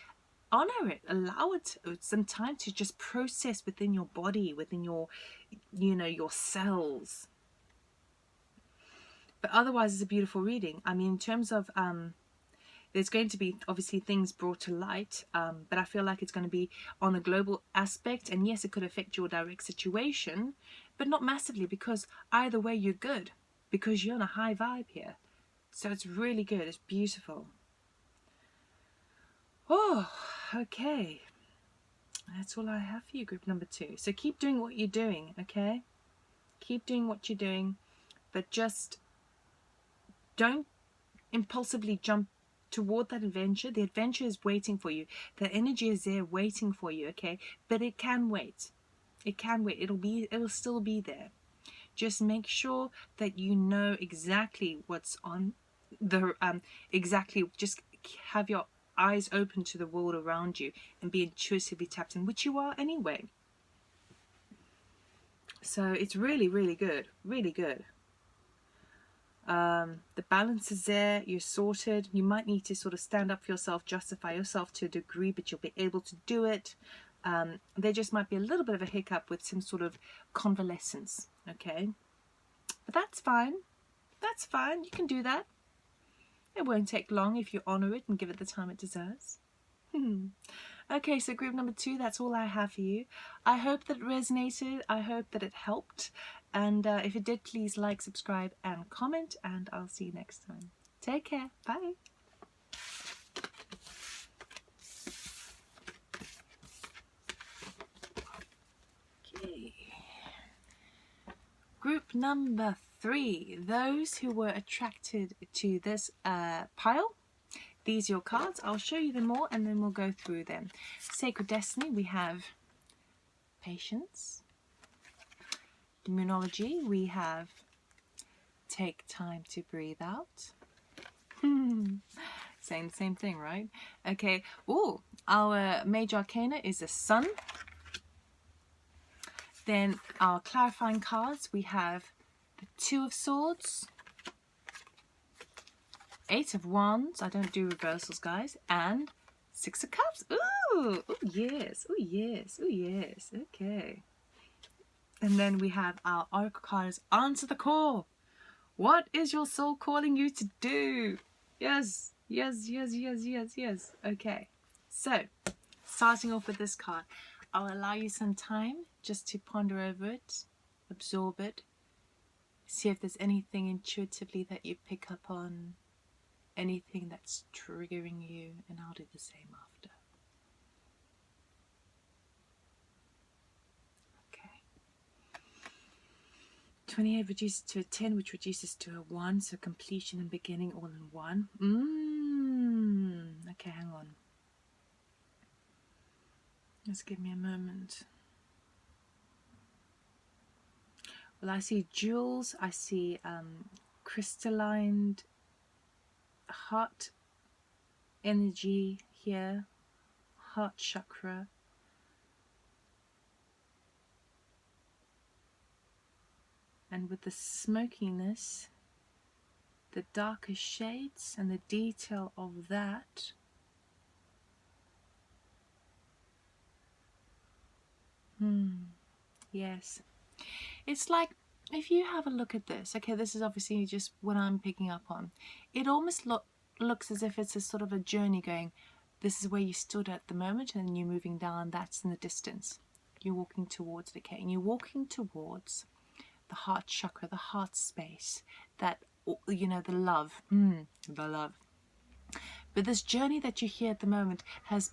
honor it, allow it some time to just process within your body, within your, your cells. But otherwise, it's a beautiful reading. I mean, in terms of there's going to be obviously things brought to light, but I feel like it's going to be on a global aspect. And yes, it could affect your direct situation, but not massively, because either way you're good, because you're on a high vibe here. So it's really good. It's beautiful. Oh, okay. That's all I have for you, group number 2. So keep doing what you're doing, okay? Keep doing what you're doing, but just don't impulsively jump toward that adventure. The adventure is waiting for you. The energy is there waiting for you, okay? But it can wait. It can wait. It'll still be there. Just make sure that you know exactly what's on the exactly, just have your eyes open to the world around you and be intuitively tapped in, which you are anyway. So it's really, really good, really good. The balance is there, you're sorted. You might need to sort of stand up for yourself, justify yourself to a degree, but you'll be able to do it. There just might be a little bit of a hiccup with some sort of convalescence, okay? But that's fine. That's fine. You can do that. It won't take long if you honor it and give it the time it deserves. Okay, so group number 2, that's all I have for you. I hope that it resonated. I hope that it helped. And if it did, please like, subscribe, and comment. And I'll see you next time. Take care. Bye. Okay. Group number 3, those who were attracted to this pile. These are your cards. I'll show you them all and then we'll go through them. Sacred Destiny, we have Patience. Demonology, we have Take Time to Breathe Out. Saying the same thing, right? Okay. Oh, our Major Arcana is the Sun. Then our clarifying cards, we have the 2 of Swords, 8 of Wands, I don't do reversals, guys, and 6 of Cups. Ooh, oh yes, oh yes, oh yes, okay. And then we have our Oracle cards, Answer the Call. What is your soul calling you to do? Yes, yes, yes, yes, yes, yes. Okay, so starting off with this card, I'll allow you some time just to ponder over it, absorb it, see if there's anything intuitively that you pick up on, anything that's triggering you, and I'll do the same after. Okay. 28 reduces to a 10, which reduces to a 1, so completion and beginning all in one. Okay, hang on. Just give me a moment. Well, I see jewels, I see crystalline heart energy here, heart chakra. And with the smokiness, the darker shades and the detail of that, yes. It's like, if you have a look at this, okay, this is obviously just what I'm picking up on. It almost looks as if it's a sort of a journey going, this is where you stood at the moment, and then you're moving down, that's in the distance. You're walking towards it, okay, and you're walking towards the heart chakra, the heart space, that, you know, the love, the love. But this journey that you're here at the moment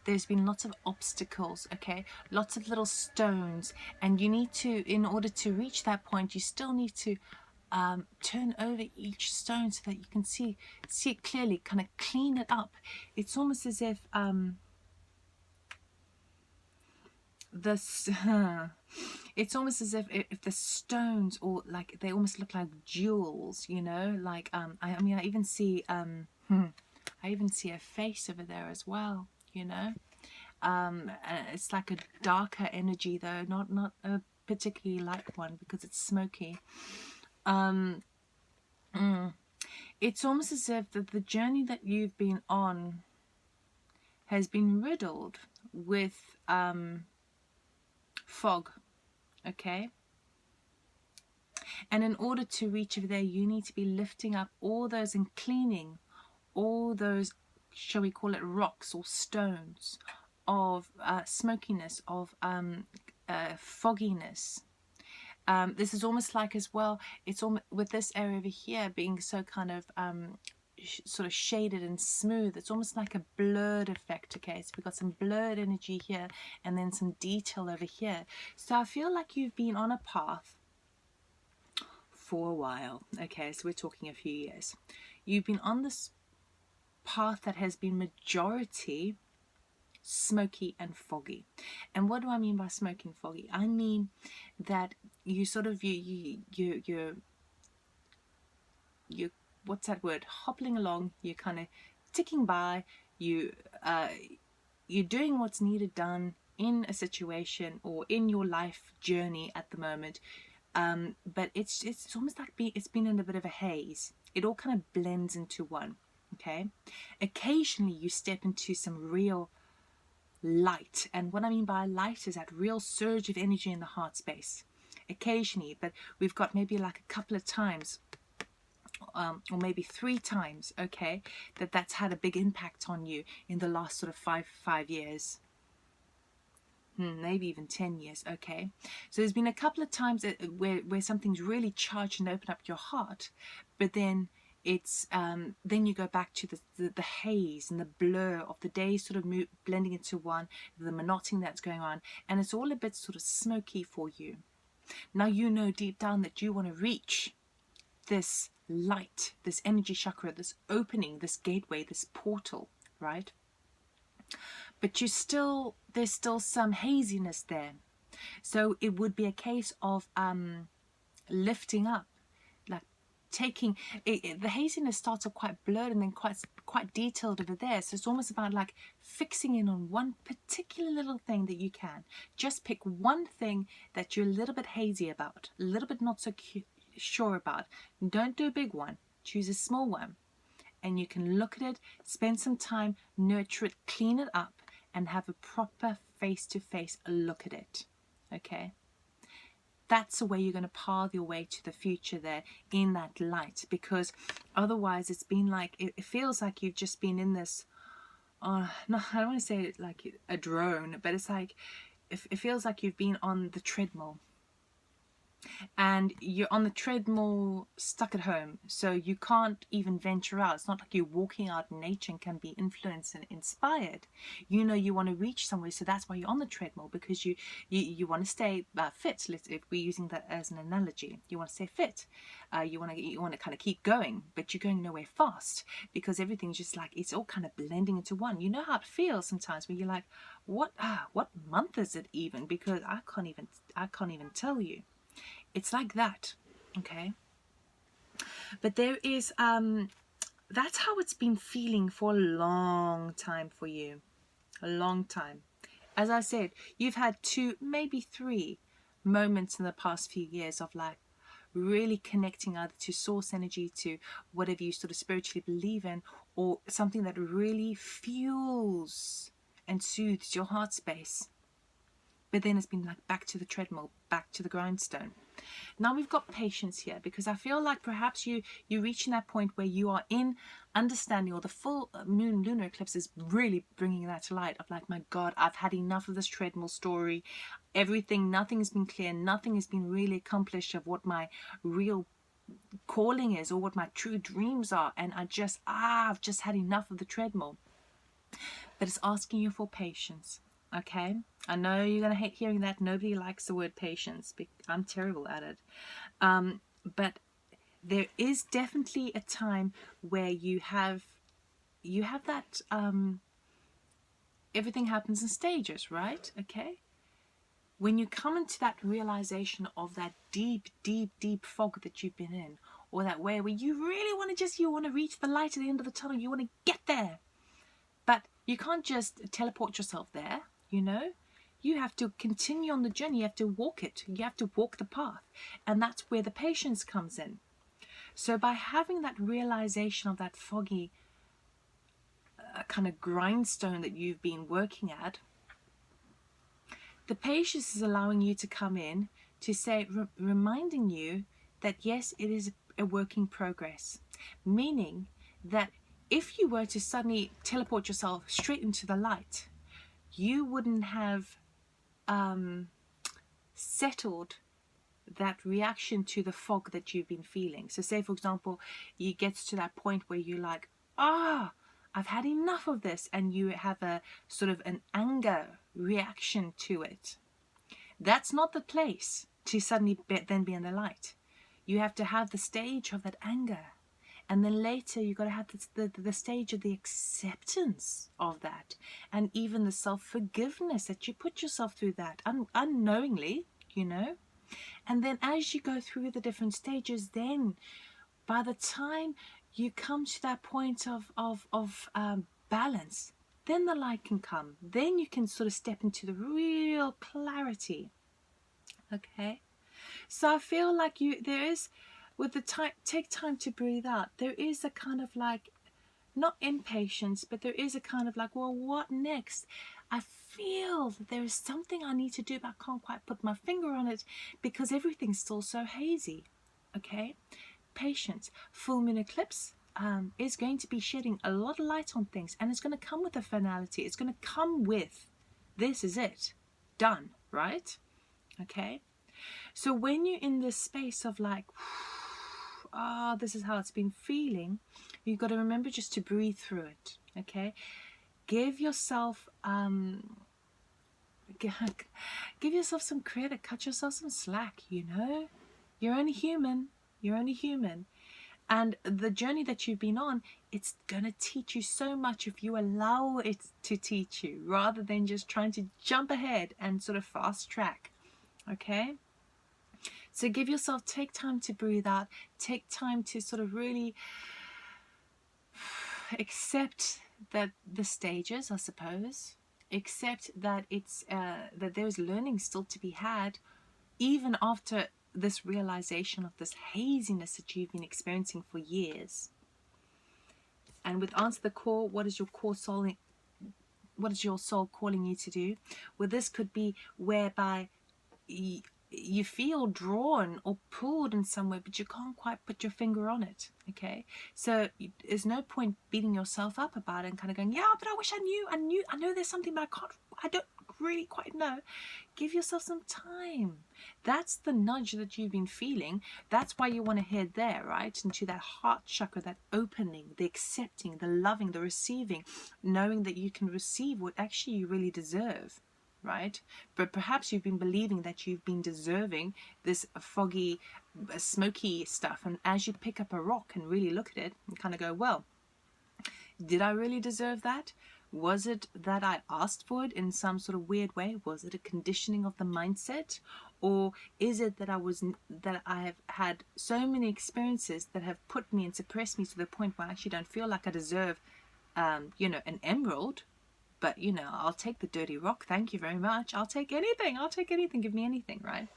there's been lots of obstacles, okay, lots of little stones, and you need to, in order to reach that point, you still need to turn over each stone so that you can see it clearly, kind of clean it up. It's almost as if it's almost as if the stones, or like, they almost look like jewels, you know, like I mean, I even see a face over there as well, you know. It's like a darker energy though, not a particularly light one, because it's smoky. It's almost as if the journey that you've been on has been riddled with fog, okay? And in order to reach over there, you need to be lifting up all those and cleaning all those, shall we call it, rocks or stones of smokiness, of fogginess. This is almost like, as well, it's almost with this area over here being so kind of sort of shaded and smooth, it's almost like a blurred effect, okay? So we've got some blurred energy here and then some detail over here. So I feel like you've been on a path for a while, okay? So we're talking a few years. You've been on this path that has been majority smoky and foggy. And what do I mean by smoky and foggy? I mean that you sort of you what's that word, hobbling along, you're kind of ticking by, you you're doing what's needed done in a situation or in your life journey at the moment, but it's almost like it's been in a bit of a haze. It all kind of blends into one. Okay, occasionally you step into some real light, and what I mean by light is that real surge of energy in the heart space occasionally, but we've got maybe like a couple of times, or maybe 3 times, okay, that's had a big impact on you in the last sort of five years, maybe even 10 years. Okay, so there's been a couple of times where something's really charged and opened up your heart, but then it's then you go back to the haze and the blur of the days sort of blending into one, the monotony that's going on, and it's all a bit sort of smoky for you. Now you know deep down that you want to reach this light, this energy chakra, this opening, this gateway, this portal, right? But there's still some haziness there. So it would be a case of lifting up, like taking the haziness starts off quite blurred and then quite detailed over there. So it's almost about like fixing in on one particular little thing that you can. Just pick one thing that you're a little bit hazy about, a little bit not so sure about. Don't do a big one. Choose a small one, and you can look at it, spend some time, nurture it, clean it up, and have a proper face-to-face look at it. Okay, that's the way you're going to path your way to the future there in that light, because otherwise it's been like, it feels like you've just been in this no, I don't want to say like a drone, but it's like it feels like you've been on the treadmill, and you're on the treadmill stuck at home, so you can't even venture out. It's not like you're walking out in nature and can be influenced and inspired. You know you want to reach somewhere, so that's why you're on the treadmill, because you want to stay fit. If we're using that as an analogy, you want to stay fit. You want to kind of keep going, but you're going nowhere fast, because everything's just like, it's all kind of blending into one. You know how it feels sometimes when you're like, what month is it even? Because I can't even tell you. It's like that, okay? But there is, that's how it's been feeling for a long time for you. A long time. As I said, you've had 2, maybe 3 moments in the past few years of like really connecting either to source energy, to whatever you sort of spiritually believe in, or something that really fuels and soothes your heart space. But then it's been like back to the treadmill, back to the grindstone. Now we've got patience here, because I feel like perhaps you're reaching that point where you are in understanding, or the full moon lunar eclipse is really bringing that to light of like, my God, I've had enough of this treadmill story. Nothing has been clear, nothing has been really accomplished of what my real calling is or what my true dreams are, and I've just had enough of the treadmill. But it's asking you for patience. Okay, I know you're going to hate hearing that. Nobody likes the word patience. I'm terrible at it. But there is definitely a time where you have that, everything happens in stages, right? Okay. When you come into that realization of that deep, deep, deep fog that you've been in, or that way where you really want to reach the light at the end of the tunnel, you want to get there. But you can't just teleport yourself there. You know, you have to continue on the journey. You have to walk it. You have to walk the path. And that's where the patience comes in. So by having that realization of that foggy kind of grindstone that you've been working at, the patience is allowing you to come in to say, reminding you that yes, it is a work in progress. Meaning that if you were to suddenly teleport yourself straight into the light, you wouldn't have settled that reaction to the fog that you've been feeling. So say, for example, you get to that point where you're like, I've had enough of this, and you have a sort of an anger reaction to it. That's not the place to suddenly then be in the light. You have to have the stage of that anger. And then later you've got to have the stage of the acceptance of that, and even the self-forgiveness that you put yourself through that unknowingly, you know. And then as you go through the different stages, then by the time you come to that point of balance, then the light can come. Then you can sort of step into the real clarity. Okay, so I feel like there is, with the time, take time to breathe out, there is a kind of like, not impatience, but there is a kind of like, well, what next? I feel that there is something I need to do, but I can't quite put my finger on it because everything's still so hazy. Okay, patience. Full moon eclipse is going to be shedding a lot of light on things, and it's going to come with a finality. It's going to come with, this is it, done, right? Okay, so when you're in this space of like, this is how it's been feeling, you've got to remember just to breathe through it. Okay, give yourself give yourself some credit, cut yourself some slack. You know, you're only human. You're only human. And the journey that you've been on, it's going to teach you so much if you allow it to teach you, rather than just trying to jump ahead and sort of fast track. Okay, so give yourself, take time to breathe out, take time to sort of really accept that the stages, I suppose, accept that it's that there's learning still to be had, even after this realization of this haziness that you've been experiencing for years. And with answer the call, what is your core soul, what is your soul calling you to do? Well, this could be whereby you feel drawn or pulled in somewhere, but you can't quite put your finger on it. Okay, so there's no point beating yourself up about it and kind of going, yeah, but I wish I know there's something, but I don't really quite know. Give yourself some time. That's the nudge that you've been feeling. That's why you want to head there, right, into that heart chakra, that opening, the accepting, the loving, the receiving, knowing that you can receive what actually you really deserve. Right, but perhaps you've been believing that you've been deserving this foggy, smoky stuff, and as you pick up a rock and really look at it and kind of go, well, did I really deserve that? Was it that I asked for it in some sort of weird way? Was it a conditioning of the mindset? Or is it that I have had so many experiences that have put me and suppressed me to the point where I actually don't feel like I deserve an emerald? But, I'll take the dirty rock. Thank you very much. I'll take anything. I'll take anything. Give me anything, right?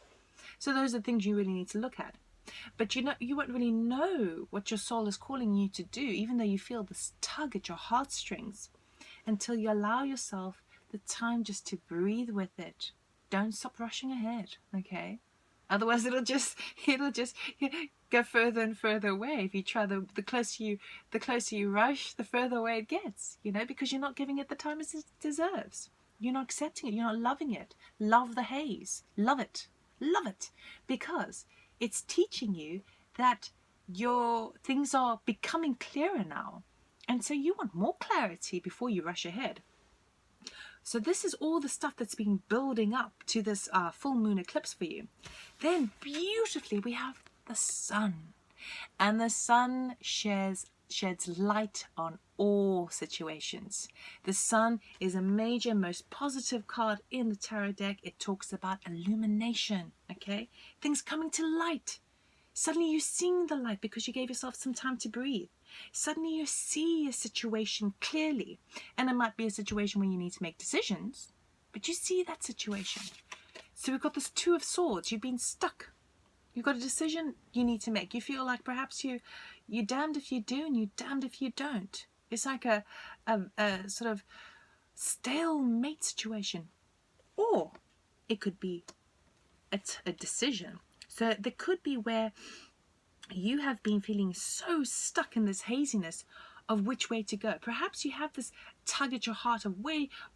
So those are things you really need to look at. But, you won't really know what your soul is calling you to do, even though you feel this tug at your heartstrings, until you allow yourself the time just to breathe with it. Don't stop rushing ahead, okay? Otherwise, it'll just go further and further away. If you try, the closer you rush, the further away it gets. Because you're not giving it the time it deserves. You're not accepting it. You're not loving it. Love the haze. Love it. Love it, because it's teaching you that your things are becoming clearer now, and so you want more clarity before you rush ahead. So this is all the stuff that's been building up to this full moon eclipse for you. Then beautifully we have the sun. And the sun sheds light on all situations. The sun is a major, most positive card in the tarot deck. It talks about illumination, okay? Things coming to light. Suddenly you're seeing the light because you gave yourself some time to breathe. Suddenly you see a situation clearly. And it might be a situation where you need to make decisions, but you see that situation. So we've got this Two of Swords. You've been stuck. You've got a decision you need to make. You feel like perhaps you're damned if you do and you're damned if you don't. It's like a sort of stalemate situation. Or it could be a decision. So there could be where you have been feeling so stuck in this haziness of which way to go. Perhaps you have this tug at your heart of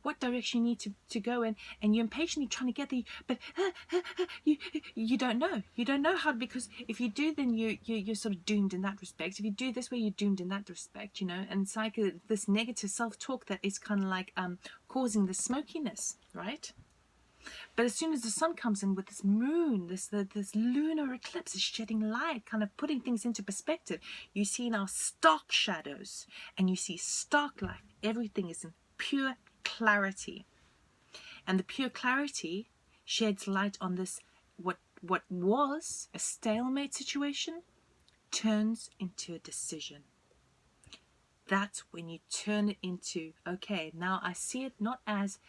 what direction you need to go in, and you're impatiently trying to get there, but you don't know. You don't know how, because if you do, then you're sort of doomed in that respect. If you do this way, you're doomed in that respect, and it's like this negative self-talk that is kind of like causing the smokiness, right? But as soon as the sun comes in with this moon, this lunar eclipse is shedding light, kind of putting things into perspective. You see now stark shadows and you see stark light. Everything is in pure clarity. And the pure clarity sheds light on this, what what was a stalemate situation turns into a decision. That's when you turn it into, okay, now I see it not as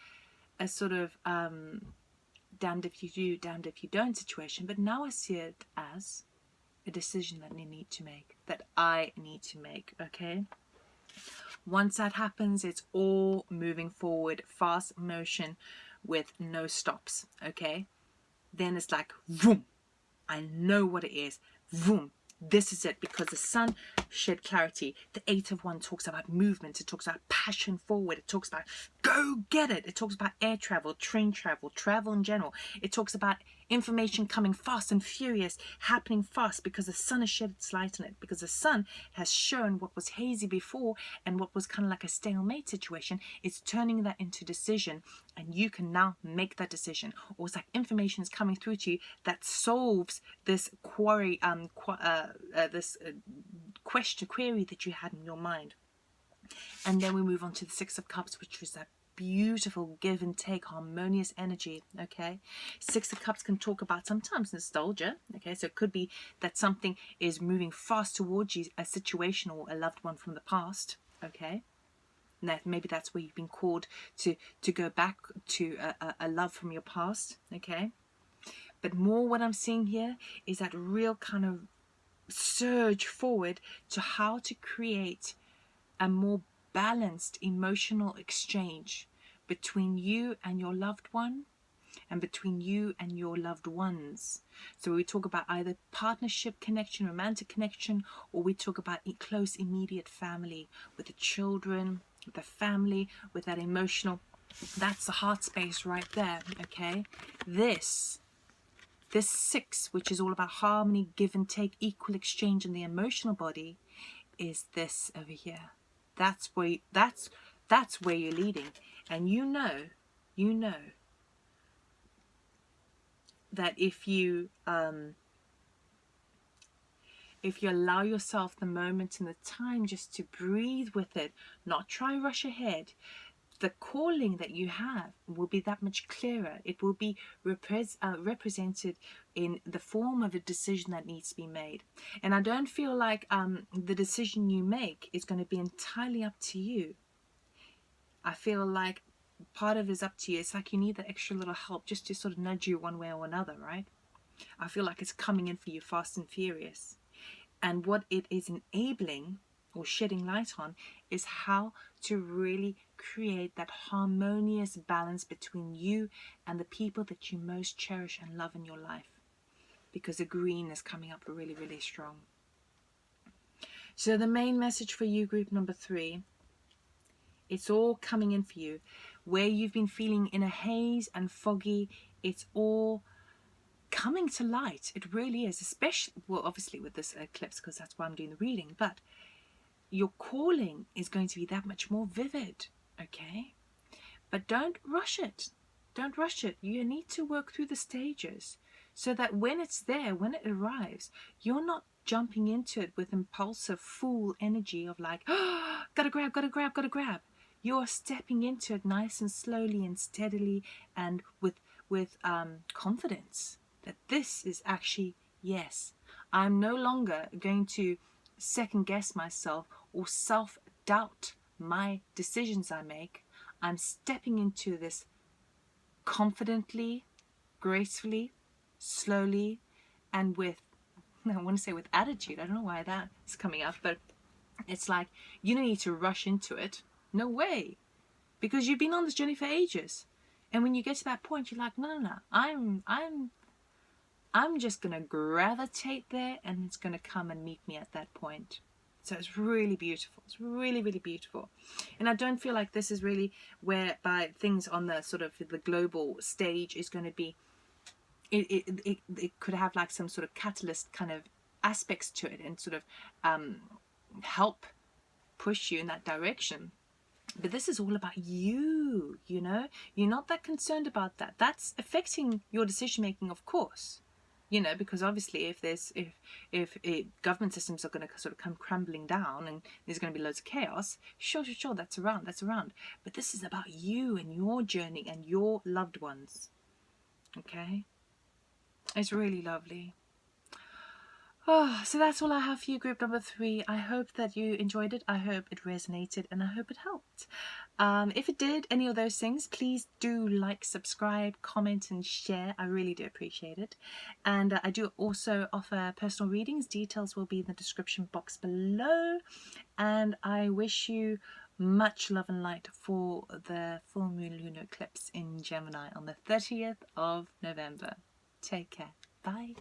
a sort of damned if you do, damned if you don't situation, but now I see it as a decision that you need to make, that I need to make, okay? Once that happens, it's all moving forward, fast motion with no stops, okay? Then it's like, vroom, I know what it is, vroom. This is it, because the sun shed clarity. The 8 of Wands talks about movement. It talks about passion forward. It talks about go get it. It talks about air travel, train travel, travel in general. It talks about information coming fast and furious, happening fast, because the sun has shed its light on it, because the sun has shown what was hazy before and what was kind of like a stalemate situation. It's turning that into decision, and you can now make that decision. Or it's like information is coming through to you that solves this query that you had in your mind. And then we move on to the 6 of Cups, which is that beautiful give and take, harmonious energy, okay? 6 of Cups can talk about sometimes nostalgia, okay? So it could be that something is moving fast towards you, a situation or a loved one from the past, okay? That maybe that's where you've been called to go back to a love from your past, okay? But more what I'm seeing here is that real kind of surge forward to how to create a more balanced emotional exchange between you and your loved one, and between you and your loved ones. So we talk about either partnership connection, romantic connection, or we talk about close immediate family, with the children, with the family, with that emotional, that's the heart space right there, okay? This 6, which is all about harmony, give and take, equal exchange in the emotional body, is this over here. That's where you're leading. And you know that if you allow yourself the moment and the time just to breathe with it, not try rush ahead, the calling that you have will be that much clearer. It will be represented in the form of a decision that needs to be made. And I don't feel like the decision you make is going to be entirely up to you. I feel like part of it is up to you. It's like you need that extra little help just to sort of nudge you one way or another, right? I feel like it's coming in for you fast and furious. And what it is enabling or shedding light on is how to really create that harmonious balance between you and the people that you most cherish and love in your life, because the green is coming up really, really strong. So the main message for you, group number 3, it's all coming in for you. Where you've been feeling in a haze and foggy, it's all coming to light. It really is, especially, well, obviously with this eclipse, because that's why I'm doing the reading, but your calling is going to be that much more vivid, okay? But don't rush it. Don't rush it. You need to work through the stages so that when it's there, when it arrives, you're not jumping into it with impulsive fool energy of like, oh, gotta grab, gotta grab, gotta grab. You're stepping into it nice and slowly and steadily, and with confidence that this is actually, yes, I'm no longer going to second guess myself or self-doubt my decisions I make. I'm stepping into this confidently, gracefully, slowly, and with, I want to say with attitude. I don't know why that is coming up, but it's like you don't need to rush into it. No way. Because you've been on this journey for ages. And when you get to that point, you're like, no, I'm just going to gravitate there, and it's going to come and meet me at that point. So it's really beautiful. It's really, really beautiful. And I don't feel like this is really whereby things on the sort of the global stage is going to be, it could have like some sort of catalyst kind of aspects to it and sort of help push you in that direction. But this is all about you, you know? You're not that concerned about that. That's affecting your decision making, of course. You know, because obviously if government systems are going to sort of come crumbling down and there's going to be loads of chaos, sure, that's around. But this is about you and your journey and your loved ones. Okay? It's really lovely. Oh, so that's all I have for you, group number 3. I hope that you enjoyed it. I hope it resonated, and I hope it helped. If it did, any of those things, please do like, subscribe, comment, and share. I really do appreciate it. And I do also offer personal readings. Details will be in the description box below. And I wish you much love and light for the full moon lunar eclipse in Gemini on the 30th of November. Take care. Bye.